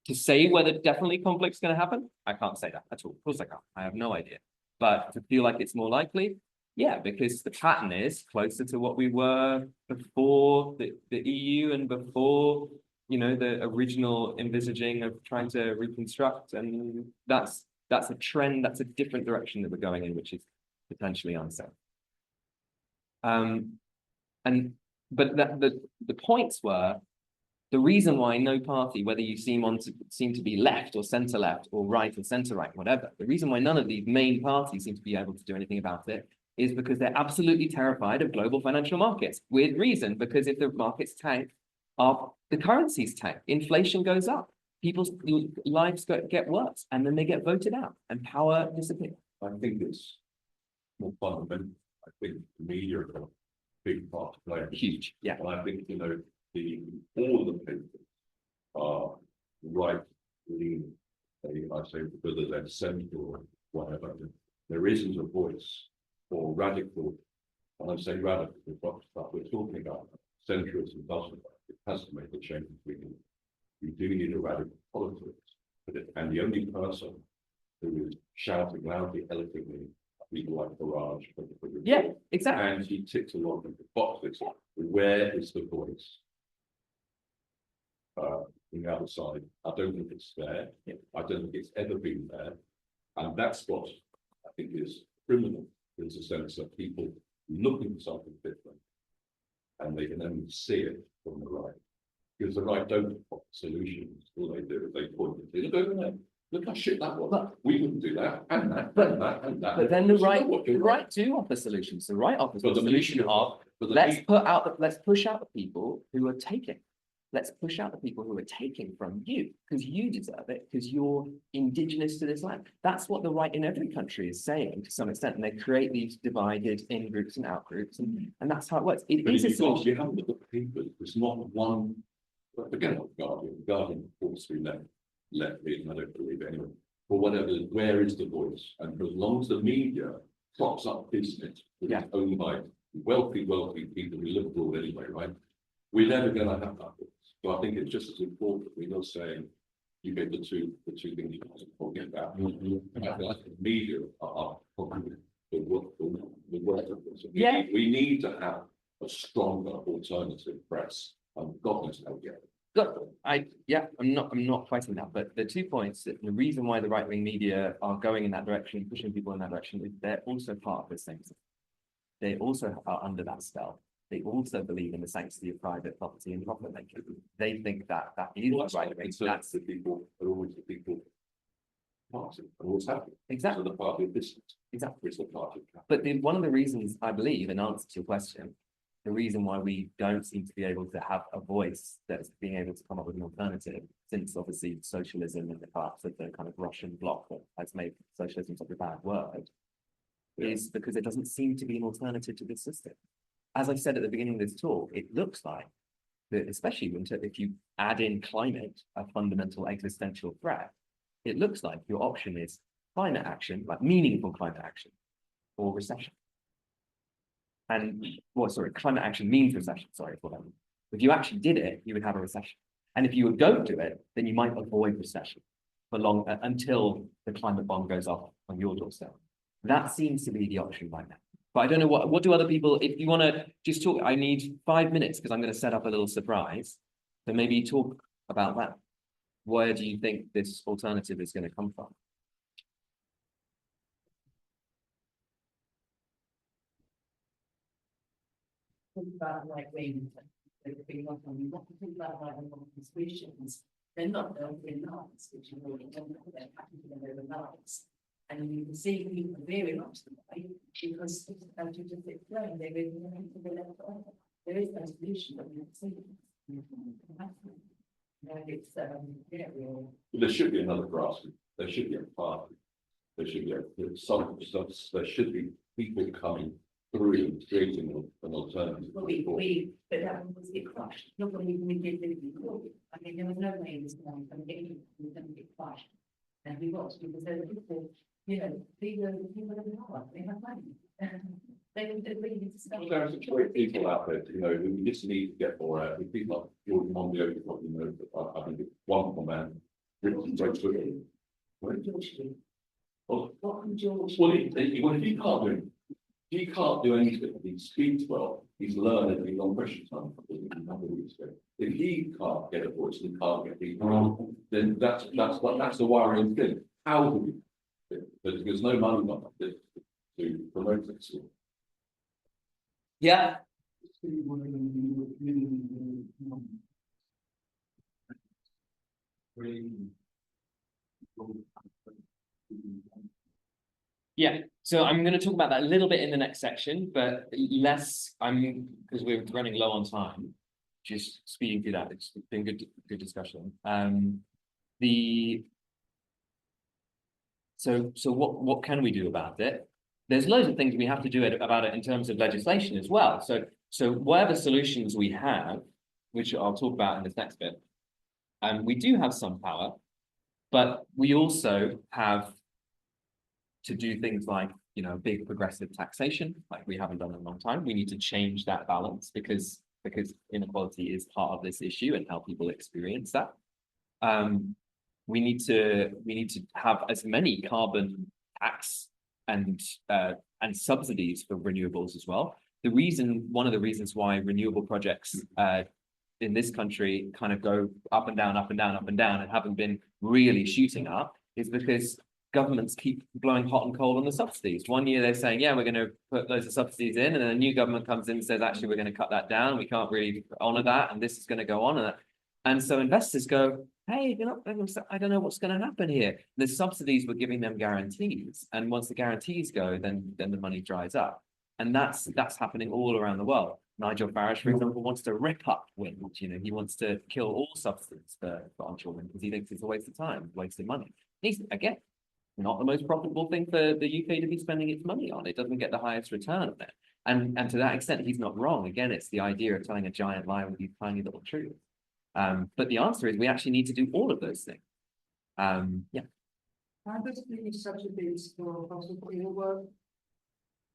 to say whether definitely conflict's going to happen, I can't say that at all. Of course I can't. I have no idea. But to feel like it's more likely, yeah, because the pattern is closer to what we were before the EU and before, the original envisaging of trying to reconstruct. And that's a trend, that's a different direction that we're going in, which is potentially unsafe. But the points were, the reason why no party, whether you seem to be left or centre left or right or centre right, whatever, the reason why none of these main parties seem to be able to do anything about it is because they're absolutely terrified of global financial markets. With reason, because if the markets tank, the currencies tank, inflation goes up, people's lives get worse, and then they get voted out, and power disappears. I think it's more fundamental. I think the media have got a big part to play. Huge, yeah. And I think, all of the papers are right leaning. I say whether they're central or whatever, there isn't a voice for radical, and I say radical, but we're talking about centrism doesn't. It has to make the change we do need a radical politics. And the only person who is shouting loudly, eloquently, people like Farage, yeah, exactly. And he ticks a lot of the boxes. Yeah. Where is the voice? On the other side, I don't think it's there. Yeah. I don't think it's ever been there. And that's what I think is criminal. There's a sense of people looking for something different, and they can only see it from the right. Because the right don't offer solutions. All they do is they point and say, look over there. Look how shit that was. We wouldn't do that, and that, and that, and that. But then the right do offer solutions. The right offers the solution of let's push out the people who are taking. Let's push out the people who are taking from you, because you deserve it, because you're indigenous to this land. That's what the right in every country is saying to some extent, and they create these divided in groups and out groups, and that's how it works. It is a solution. You haven't looked at the papers. It's not one. Again, Guardian, of course, we let me, and I don't believe anyone. But whatever, where is the voice? And as long as the media props up business that is owned by wealthy people who live abroad anyway, right? We're never going to have that voice. So I think it's just as important. We're not saying you get the two things you can't forget about. Like the media are probably the work. Yeah. We need to have a stronger alternative press. God knows how to get it. I'm not fighting that, but the 2 points that the reason why the right-wing media are going in that direction, pushing people in that direction, is they're also part of this thing. They also are under that spell. They also believe in the sanctity of private property and profit making. They think that is the right way. That's the people, are always the people. Party, and what's happening? Exactly. So the party of business. Exactly. It's the party of but one of the reasons I believe, in answer to your question, the reason why we don't seem to be able to have a voice that's being able to come up with an alternative, since obviously socialism and the parts of the kind of Russian bloc that has made socialism such a bad word, is because it doesn't seem to be an alternative to this system. as I said at the beginning of this talk, it looks like that, especially if you add in climate, a fundamental existential threat, it looks like your option is climate action, like meaningful climate action, or recession. And, well, sorry, climate action means recession, sorry for that. If you actually did it, you would have a recession. And if you don't do it, then you might avoid recession for long, until the climate bomb goes off on your doorstep. That seems to be the option right now. But I don't know what do other people, if you want to just talk, I need 5 minutes because I'm going to set up a little surprise. So maybe talk about that. Where do you think this alternative is going to come from? Think about like waves, like big one, we want to think about like institutions. They're not built in nights, which you really don't know they're happening overnight. And you can see people very much the way because as you just explained, they really need to be left on. There is no solution that we have seen. It's yeah, real. There should be another grassroots. There should be a party. There should be there should be people coming through and creating an alternative. Well, but that one was get crushed. Nobody we did it before. I mean, there was no way this one from getting was going to get crushed. And we watched because there were people, you know, people in power, they have money. They really need to start. There are some great people out there, you know, who just need to get more out. People like Jordan Mondio, you know, I think it's wonderful man. What can George do? Well, What can George well, do? if he can't do anything, he speaks well, he's learned every long question time. If he can't get a voice and can't get people, then that's a worrying thing. How do we? Because there's no money to promote it. Yeah. Yeah, so I'm going to talk about that a little bit in the next section, but less, because we're running low on time, just speeding through that. It's been good discussion. So what can we do about it? There's loads of things we have to do about it in terms of legislation as well. So whatever solutions we have, which I'll talk about in this next bit, we do have some power, but we also have to do things like, you know, big progressive taxation, like we haven't done in a long time. We need to change that balance because inequality is part of this issue and how people experience that. We need to have as many carbon tax and subsidies for renewables as well. One of the reasons why renewable projects in this country kind of go up and down, up and down, up and down, and haven't been really shooting up is because governments keep blowing hot and cold on the subsidies. One year they're saying, yeah, we're going to put loads of subsidies in, and then a new government comes in and says, actually, we're going to cut that down. We can't really honor that, and this is going to go on. And so investors go, hey, I don't know what's going to happen here. The subsidies were giving them guarantees, and once the guarantees go, then the money dries up. And that's happening all around the world. Nigel Farage, for example, wants to rip up wind. You know, he wants to kill all subsidies for onshore wind because he thinks it's a waste of time, wasting money. He's, again, not the most profitable thing for the UK to be spending its money on. It doesn't get the highest return on it. And to that extent, he's not wrong. Again, it's the idea of telling a giant lie with these tiny little truths. But the answer is we actually need to do all of those things. Yeah. Are there any subsidies for fossil fuel work?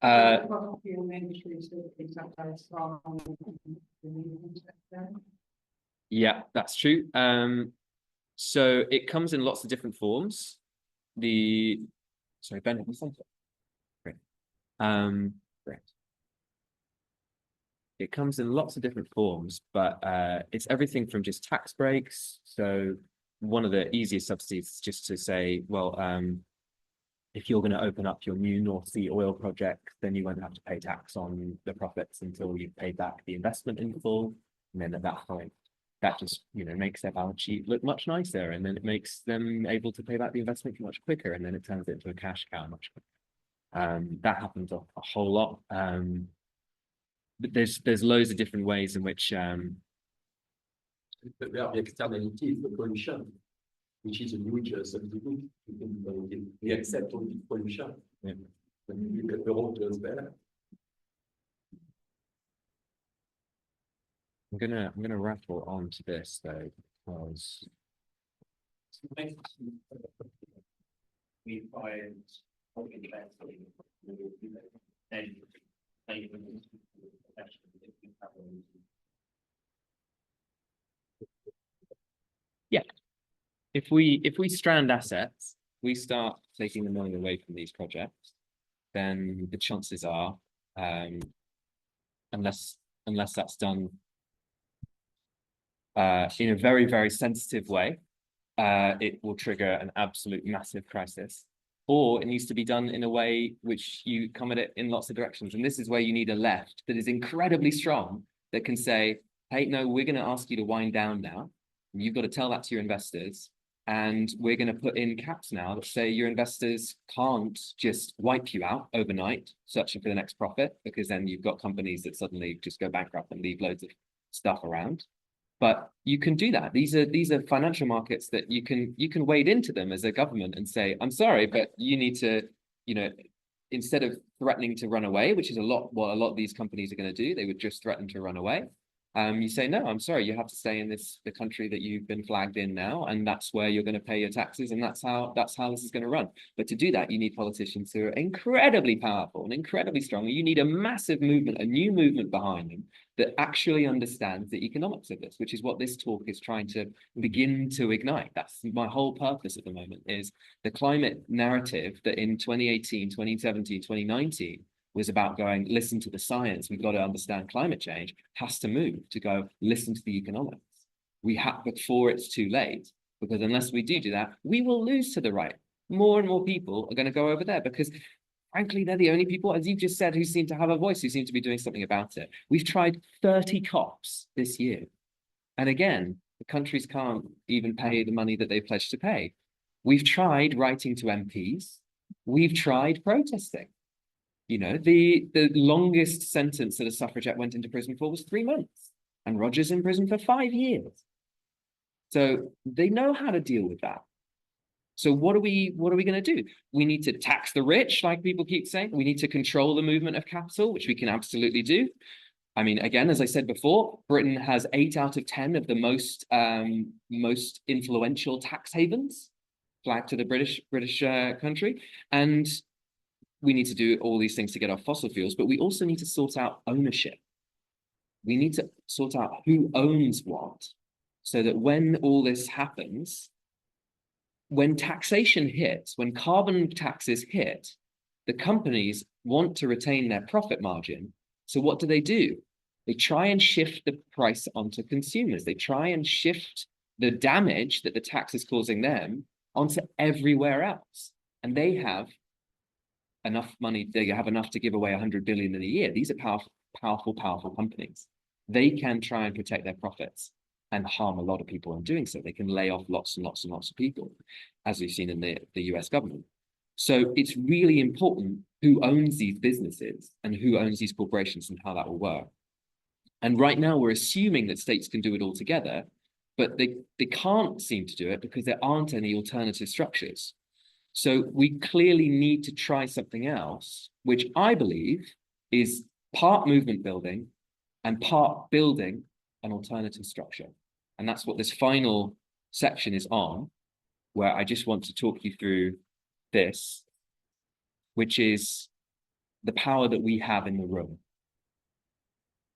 Fossil fuel industries that is sometimes from Yeah, that's true. So it comes in lots of different forms. Sorry, Ben, have you sent it? Great. Great. It comes in lots of different forms, but it's everything from just tax breaks. So one of the easiest subsidies is just to say, well, if you're going to open up your new North Sea oil project, then you won't have to pay tax on the profits until you've paid back the investment in full. And then at that point, that just, you know, makes their balance sheet look much nicer, and then it makes them able to pay back the investment much quicker, and then it turns it into a cash cow much quicker. That happens a whole lot. But there's loads of different ways in which The externality is the pollution, which is a huge substitute. We accept all the pollution. Yeah. When you get the road goes there. I'm gonna rattle on to this though, because We find yeah, if we strand assets, we start taking the money away from these projects, then the chances are, unless that's done in a very, very sensitive way, it will trigger an absolute massive crisis. Or it needs to be done in a way which you come at it in lots of directions. And this is where you need a left that is incredibly strong, that can say, hey, no, we're going to ask you to wind down now. You've got to tell that to your investors. And we're going to put in caps now that say your investors can't just wipe you out overnight, searching for the next profit, because then you've got companies that suddenly just go bankrupt and leave loads of stuff around. But you can do that. These are financial markets that you can wade into them as a government and say, I'm sorry, but you need to, instead of threatening to run away, which is what a lot of these companies are going to do, they would just threaten to run away. You say, no, I'm sorry, you have to stay in the country that you've been flagged in now, and that's where you're going to pay your taxes, and that's how this is going to run. But to do that, you need politicians who are incredibly powerful and incredibly strong. You need a massive movement, a new movement behind them that actually understands the economics of this, which is what this talk is trying to begin to ignite. That's my whole purpose at the moment, is the climate narrative that in 2018, 2017, 2019, was about going, listen to the science, we've got to understand climate change, has to move to go, listen to the economics. We have, before it's too late, because unless we do that, we will lose to the right. More and more people are going to go over there because frankly, they're the only people, as you've just said, who seem to have a voice, who seem to be doing something about it. We've tried 30 COPs this year. And again, the countries can't even pay the money that they pledged to pay. We've tried writing to MPs. We've tried protesting. The longest sentence that a suffragette went into prison for was 3 months, and Roger's in prison for 5 years. So they know how to deal with that. So what are we going to do? We need to tax the rich, like people keep saying. We need to control the movement of capital, which we can absolutely do. I mean, again, as I said before, Britain has 8 out of 10 of the most influential tax havens flagged to the British country, and we need to do all these things to get off fossil fuels, but we also need to sort out ownership. We need to sort out who owns what, so that when all this happens, when taxation hits, when carbon taxes hit, the companies want to retain their profit margin. So what do? They try and shift the price onto consumers. They try and shift the damage that the tax is causing them onto everywhere else. And they have enough money, they have enough to give away 100 billion in a year. These are powerful companies. They can try and protect their profits and harm a lot of people in doing so. They can lay off lots and lots and lots of people, as we've seen in the US government. So it's really important who owns these businesses and who owns these corporations and how that will work. And right now we're assuming that states can do it all together, but they can't seem to do it because there aren't any alternative structures. So we clearly need to try something else, which I believe is part movement building and part building an alternative structure. And that's what this final section is on, where I just want to talk you through this, which is the power that we have in the room.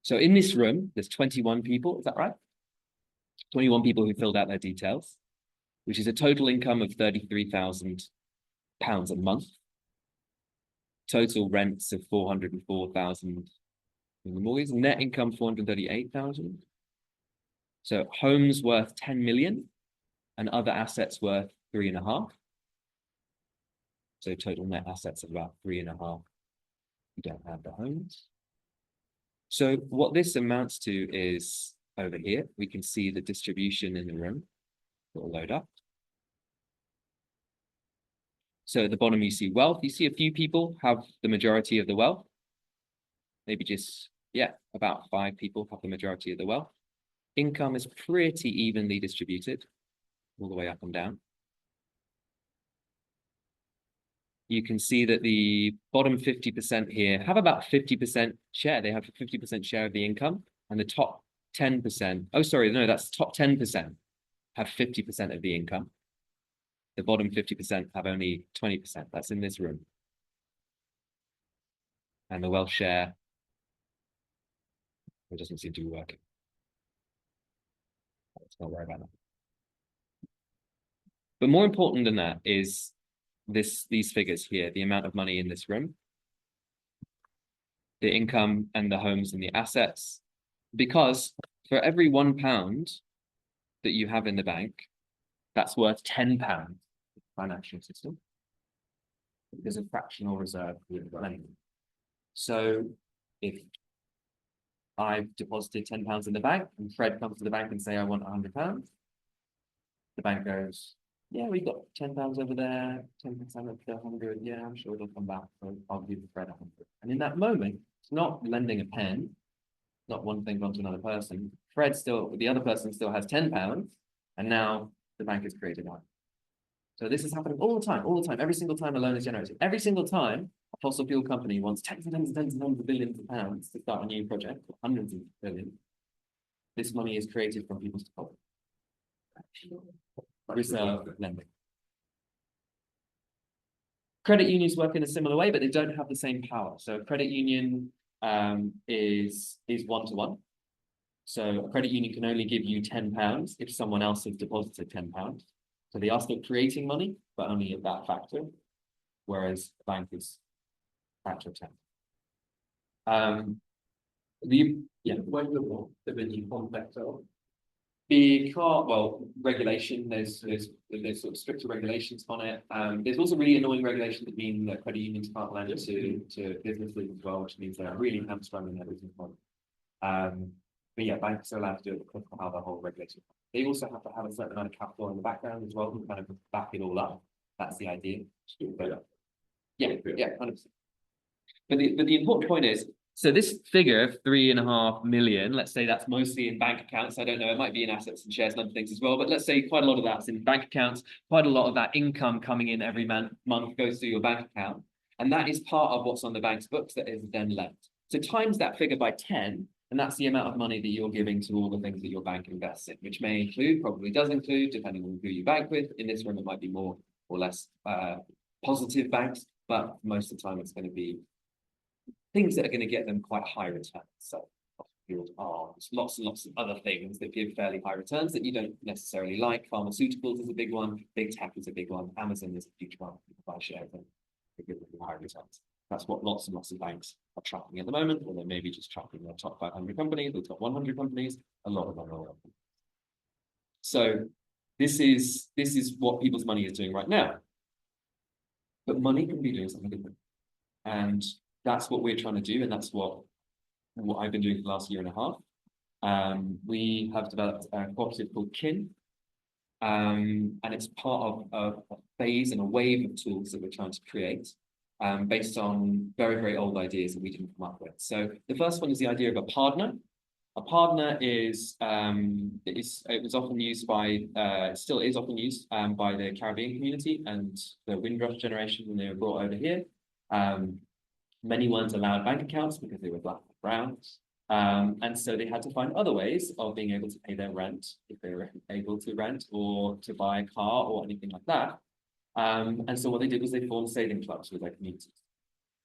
So in this room, there's 21 people, is that right? 21 people who filled out their details, which is a total income of £33,000 a month. Total rents of 404,000 in the mortgage, net income 438,000. So homes worth 10 million and other assets worth 3.5. So total net assets of about 3.5. You don't have the homes. So what this amounts to is over here, we can see the distribution in the room. It'll load up. So at the bottom, you see wealth. You see a few people have the majority of the wealth. Maybe just, yeah, about 5 people have the majority of the wealth. Income is pretty evenly distributed all the way up and down. You can see that the bottom 50% here have about 50% share. They have a 50% share of the income, and the top 10%, oh, sorry, no, that's top 10% have 50% of the income. The bottom 50% have only 20%. That's in this room. And the wealth share, it doesn't seem to be working. Let's not worry about that. But more important than that is these figures here, the amount of money in this room, the income and the homes and the assets. Because for every £1 that you have in the bank, that's worth £10 financial system. There's a fractional reserve lending. So if I've deposited £10 in the bank and Fred comes to the bank and say, I want £100, the bank goes, yeah, we got £10 over there, 10% of the 100. Yeah, I'm sure it'll come back. So I'll give Fred 100. And in that moment, it's not lending a pen, not one thing onto another person. The other person still has £10, and now the bank has created one. So this is happening all the time, every single time a loan is generated. Every single time a fossil fuel company wants tens and tens and tens and tens of billions of pounds to start a new project, or hundreds of billions, this money is created from people's deposits. Reserve lending. Credit unions work in a similar way, but they don't have the same power. So a credit union is one-to-one. So a credit union can only give you £10 if someone else has deposited £10. So they are still creating money, but only at that factor, whereas the bank is factor of 10. Why the 71 factor? Because, well, regulation, there's sort of stricter regulations on it. There's also really annoying regulations that mean that credit unions can't lend to businesses as well, which means they're really hamstrung in their business model. But yeah, banks are allowed to do it because of how the whole regulation. They also have to have a certain amount of capital in the background as well to kind of back it all up. That's the idea. But yeah, 100%. But the important point is, so this figure of 3.5 million, let's say that's mostly in bank accounts. I don't know, it might be in assets and shares and other things as well, but let's say quite a lot of that's in bank accounts, quite a lot of that income coming in every month goes through your bank account. And that is part of what's on the bank's books that is then lent. So times that figure by 10, and that's the amount of money that you're giving to all the things that your bank invests in, which may include, probably does include, depending on who you bank with. In this room, it might be more or less positive banks, but most of the time it's going to be things that are going to get them quite high returns. So field are lots and lots of other things that give fairly high returns that you don't necessarily like. Pharmaceuticals is a big one. Big tech is a big one. Amazon is a huge one. People buy shares and they give them high returns. That's what lots and lots of banks are tracking at the moment, or they may be just tracking their top 500 companies, the top 100 companies. A lot of them are. So this is what people's money is doing right now. But money can be doing something different. And that's what we're trying to do, and that's what I've been doing for the last year and a half. We have developed a cooperative called KIN, and it's part of a phase and a wave of tools that we're trying to create, based on very, very old ideas that we didn't come up with. So the first one is the idea of a partner. A partner is, it was often used by, still is often used by the Caribbean community and the Windrush generation when they were brought over here. Many weren't allowed bank accounts because they were black and brown. And so they had to find other ways of being able to pay their rent if they were able to rent or to buy a car or anything like that. And so what they did was they formed saving clubs with their communities.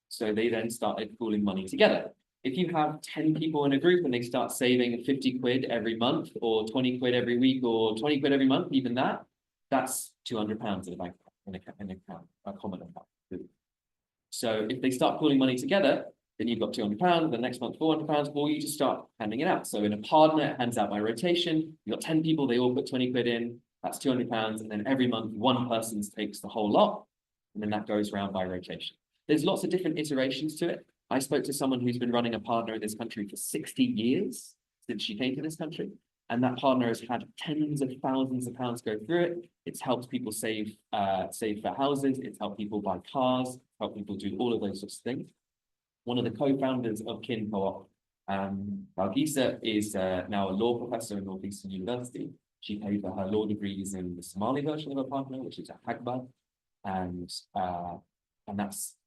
So they then started pooling money together. If you have 10 people in a group and they start saving 50 quid every month or 20 quid every week or 20 quid every month, even that's £200 in a bank account, a common account. So if they start pooling money together, then you've got £200, the next month £400, or you just start handing it out. So in a partner, it hands out by rotation. You've got 10 people, they all put 20 quid in, that's £200, and then every month one person takes the whole lot, and then that goes around by rotation. There's lots of different iterations to it. I spoke to someone who's been running a partner in this country for 60 years since she came to this country. And that partner has had tens of thousands of pounds go through it. It's helped people save for houses. It's helped people buy cars, helped people do all of those sorts of things. One of the co-founders of Kin Co-op, Balgisa, is now a law professor in Northeastern University. She paid for her law degrees in the Somali version of her partner, which is at Hagbad. And on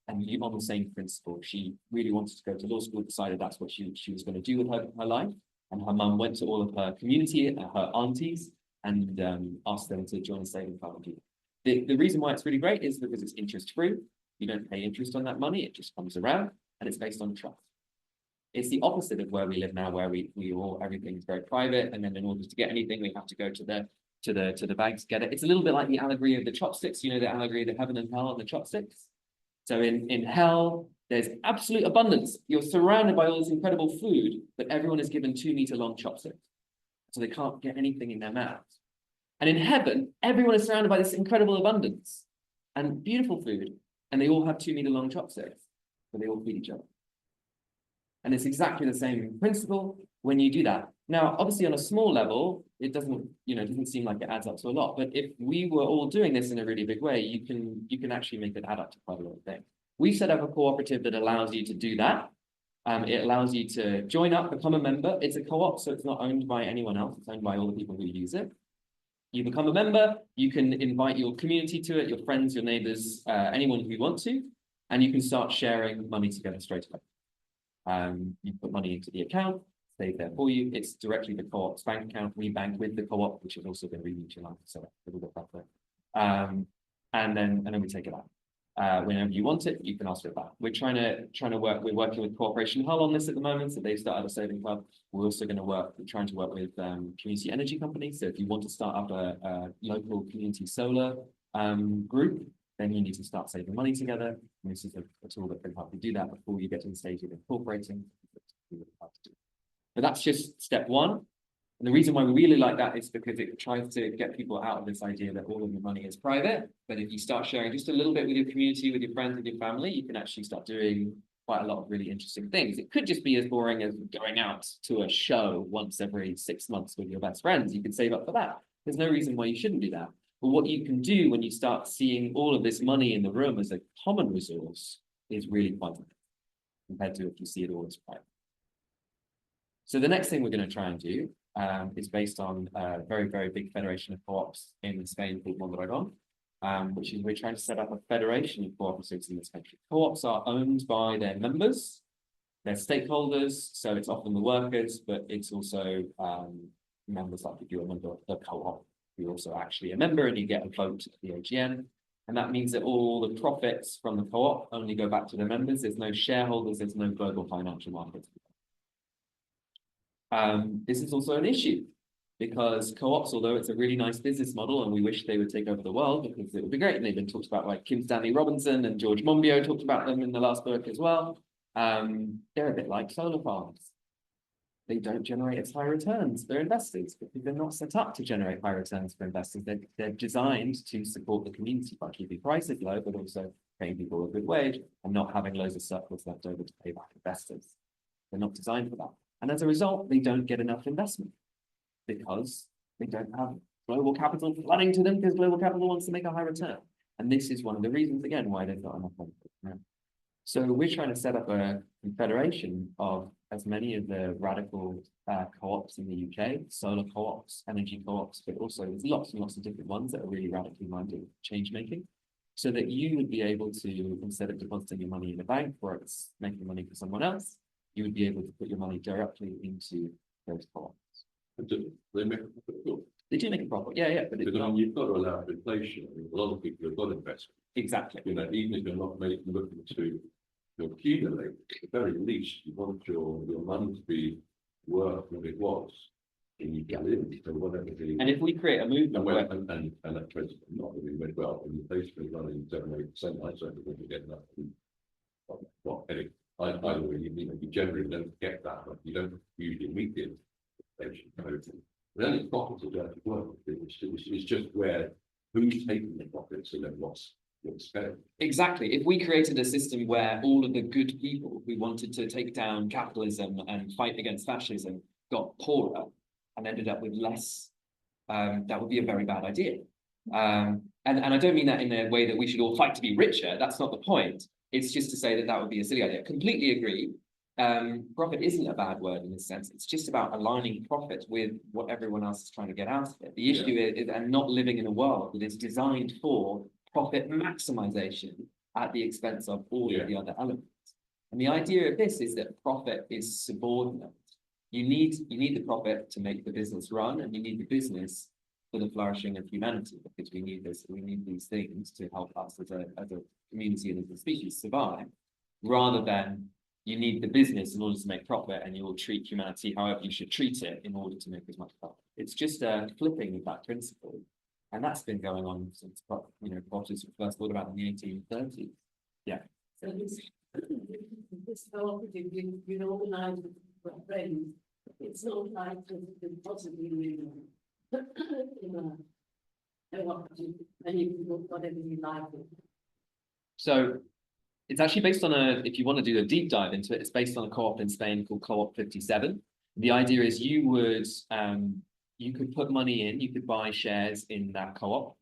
the same principle. She really wanted to go to law school, decided that's what she was going to do with her life. And her mum went to all of her community, her aunties, and asked them to join a saving fund. The reason why it's really great is because it's interest-free. You don't pay interest on that money, it just comes around, and it's based on trust. It's the opposite of where we live now, where everything's very private, and then in order to get anything, we have to go to the bank to get it. It's a little bit like the allegory of the chopsticks, you know, the allegory of heaven and hell and the chopsticks. So in hell, there's absolute abundance. You're surrounded by all this incredible food, but everyone is given 2-meter long chopsticks. So they can't get anything in their mouths. And in heaven, everyone is surrounded by this incredible abundance and beautiful food, and they all have 2-meter long chopsticks, but they all feed each other. And it's exactly the same principle when you do that. Now, obviously, on a small level, it doesn't seem like it adds up to a lot. But if we were all doing this in a really big way, you can actually make it add up to quite a lot of things. We've set up a cooperative that allows you to do that. It allows you to join up, become a member. It's a co-op, so it's not owned by anyone else. It's owned by all the people who use it. You become a member. You can invite your community to it, your friends, your neighbors, anyone who you want to, and you can start sharing money together straight away. You put money into the account, stays there for you. It's directly the co-op's bank account. We bank with the co-op, which has also been remutualized, so a little bit better. And then we take it out. Whenever you want it, you can ask for it back. We're we're working with Corporation Hull on this at the moment, so they've started a saving club. We're also we're trying to work with community energy companies. So if you want to start up a local community solar group, then you need to start saving money together. And this is a tool that can help you do that before you get to the stage of incorporating. But that's just step one. And the reason why we really like that is because it tries to get people out of this idea that all of your money is private. But if you start sharing just a little bit with your community, with your friends, with your family, you can actually start doing quite a lot of really interesting things. It could just be as boring as going out to a show once every 6 months with your best friends. You can save up for that. There's no reason why you shouldn't do that. But what you can do when you start seeing all of this money in the room as a common resource is really quite different compared to if you see it all as private. So the next thing we're going to try and do is based on a very, very big federation of co-ops in Spain called Mondragon, which is we're trying to set up a federation of cooperatives in this country. Co-ops are owned by their members, their stakeholders, so it's often the workers, but it's also members like if you're a member of the co-op. You're also actually a member and you get a vote at the AGM. And that means that all the profits from the co-op only go back to the members. There's no shareholders, there's no global financial markets. This is also an issue because co-ops, although it's a really nice business model and we wish they would take over the world because it would be great. And they've been talked about like Kim Stanley Robinson and George Monbiot talked about them in the last book as well. They're a bit like solar farms. They don't generate as high returns for investors because they're not set up to generate high returns for investors. They're designed to support the community by keeping prices low, but also paying people a good wage and not having loads of surplus left over to pay back investors. They're not designed for that. And as a result, they don't get enough investment because they don't have global capital flooding to them because global capital wants to make a high return. And this is one of the reasons, again, why there's not enough money. So we're trying to set up a confederation of as many of the radical co-ops in the UK, solar co-ops, energy co-ops, but also there's lots and lots of different ones that are really radically minded change making, so that you would be able to, instead of depositing your money in a bank where it's making money for someone else, you would be able to put your money directly into those co-ops. They make a profit. They do make a profit, yeah, but it's not. You've got to allow for inflation. I mean, a lot of people have got investment. Exactly. You know, even if you're not looking to accumulate, at the very least, you want your money to be worth what it was. And you get in, so whatever the. And if we create a movement where. And that trends not really went well, and inflation is running 7-8%, I certainly wouldn't get that. Well, anyway, either way, you generally don't get that, but you don't usually meet the inflation. But then it's profits are going to work. It's just where who's taking the profits and then what's spent. Exactly. If we created a system where all of the good people who wanted to take down capitalism and fight against fascism got poorer and ended up with less, that would be a very bad idea. And I don't mean that in a way that we should all fight to be richer. That's not the point. It's just to say that that would be a silly idea. Completely agree. Profit isn't a bad word in this sense. It's just about aligning profit with what everyone else is trying to get out of it. The issue is and not living in a world that is designed for profit maximization at the expense of all of the other elements. And the idea of this is that profit is subordinate you need the profit to make the business run, and you need the business for the flourishing of humanity, because we need these things to help us as a community and as a species survive, rather than you need the business in order to make profit, and you will treat humanity however you should treat it in order to make as much profit. It's just a flipping of that principle, and that's been going on since cooperatives were first thought about in the 1830s. Yeah. So this cooperative, you organise with friends. It's not like it could possibly be in a cooperative, and you can do whatever you like. So it's actually based on if you want to do a deep dive into it, it's based on a co-op in Spain called Co-op 57. The idea is you could put money in, you could buy shares in that co-op,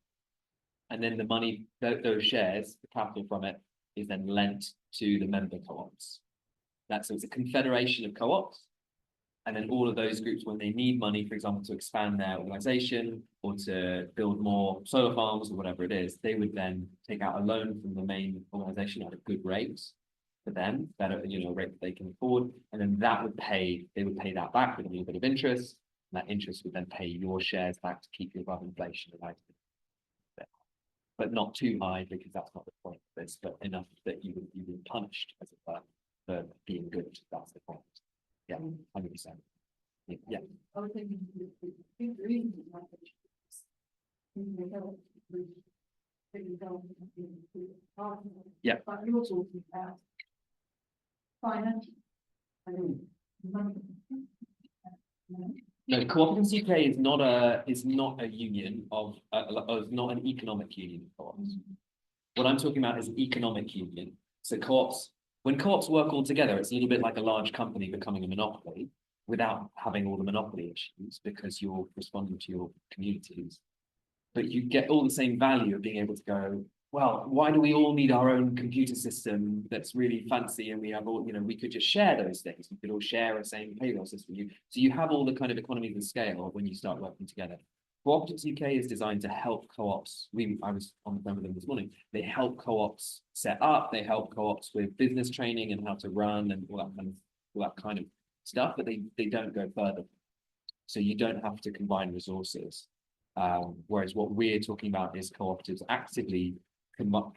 and then the money, those shares, the capital from it, is then lent to the member co-ops. So it's a confederation of co-ops, and then all of those groups, when they need money, for example, to expand their organization or to build more solar farms or whatever it is, they would then take out a loan from the main organization at a good rate for them, better, a rate that they can afford, and then they would pay that back with a little bit of interest, and that interest would then pay your shares back to keep you above inflation, but not too high, because that's not the point of this, but enough that you would be punished as a firm for being good. That's the point. Yeah, 100%. Yeah. I was thinking, the reason yeah. But you're talking about financial. Money. No, Cooperatives UK is not a union of not an economic union of co-ops. What I'm talking about is an economic union. So co-ops, when co-ops work all together, it's a little bit like a large company becoming a monopoly without having all the monopoly issues, because you're responding to your communities. But you get all the same value of being able to go, well, why do we all need our own computer system that's really fancy, and we have all, we could just share those things. We could all share a same payroll system. So you have all the kind of economies of scale when you start working together. Cooperatives UK is designed to help co-ops. I was on the phone with them this morning. They help co-ops set up. They help co-ops with business training and how to run and all that kind of stuff. But they don't go further. So you don't have to combine resources. Whereas what we're talking about is cooperatives actively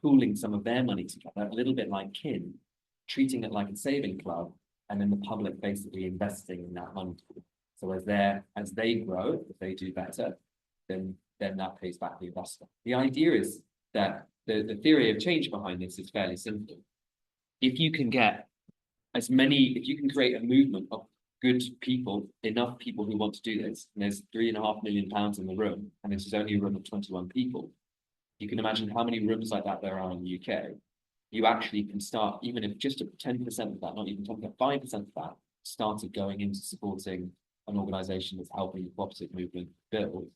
pooling some of their money together, a little bit like kin, treating it like a saving club, and then the public basically investing in that money. So as they grow, if they do better, then that pays back the investor. The idea is that the theory of change behind this is fairly simple. If you can create a movement of good people, enough people who want to do this, and there's £3.5 million in the room, and this is only a room of 21 people, you can imagine how many rooms like that there are in the UK. You actually can start, even if just 10% of that, not even 5% of that, started going into supporting an organization that's helping the cooperative movement build,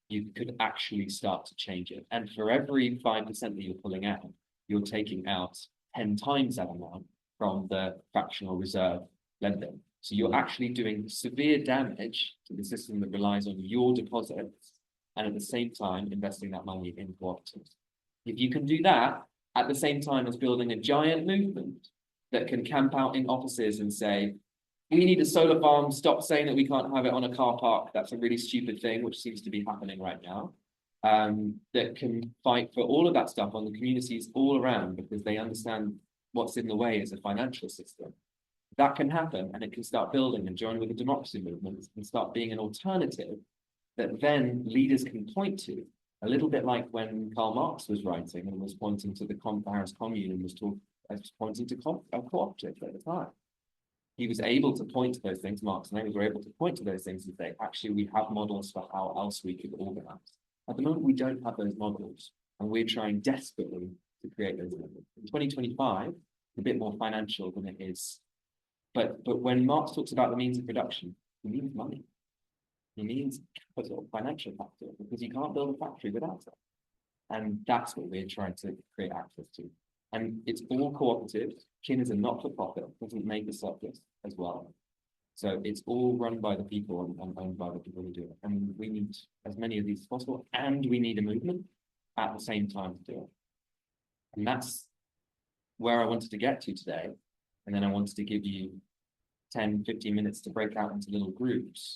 you could actually start to change it. And for every 5% that you're pulling out, you're taking out 10 times that amount from the fractional reserve lending. So you're actually doing severe damage to the system that relies on your deposits, and at the same time investing that money in cooperatives. If you can do that at the same time as building a giant movement that can camp out in offices and say, we need a solar farm, stop saying that we can't have it on a car park, that's a really stupid thing, which seems to be happening right now, that can fight for all of that stuff on the communities all around, because they understand what's in the way is a financial system. That can happen, and it can start building and join with the democracy movement and start being an alternative that then leaders can point to, a little bit like when Karl Marx was writing and was pointing to the Paris Commune and was pointing to cooperatives at the time. He was able to point to those things, Marx and Engels were able to point to those things and say, actually, we have models for how else we could organize. At the moment, we don't have those models, and we're trying desperately to create those models. In 2025, it's a bit more financial than it is. But when Marx talks about the means of production, he means money. He means capital, financial capital, because you can't build a factory without it. And that's what we're trying to create access to. And it's all cooperative. Kin is a not-for-profit, doesn't make a surplus as well. So it's all run by the people and owned by the people who do it. And we need as many of these as possible, and we need a movement at the same time to do it. And that's where I wanted to get to today. And then I wanted to give you 10, 15 minutes to break out into little groups.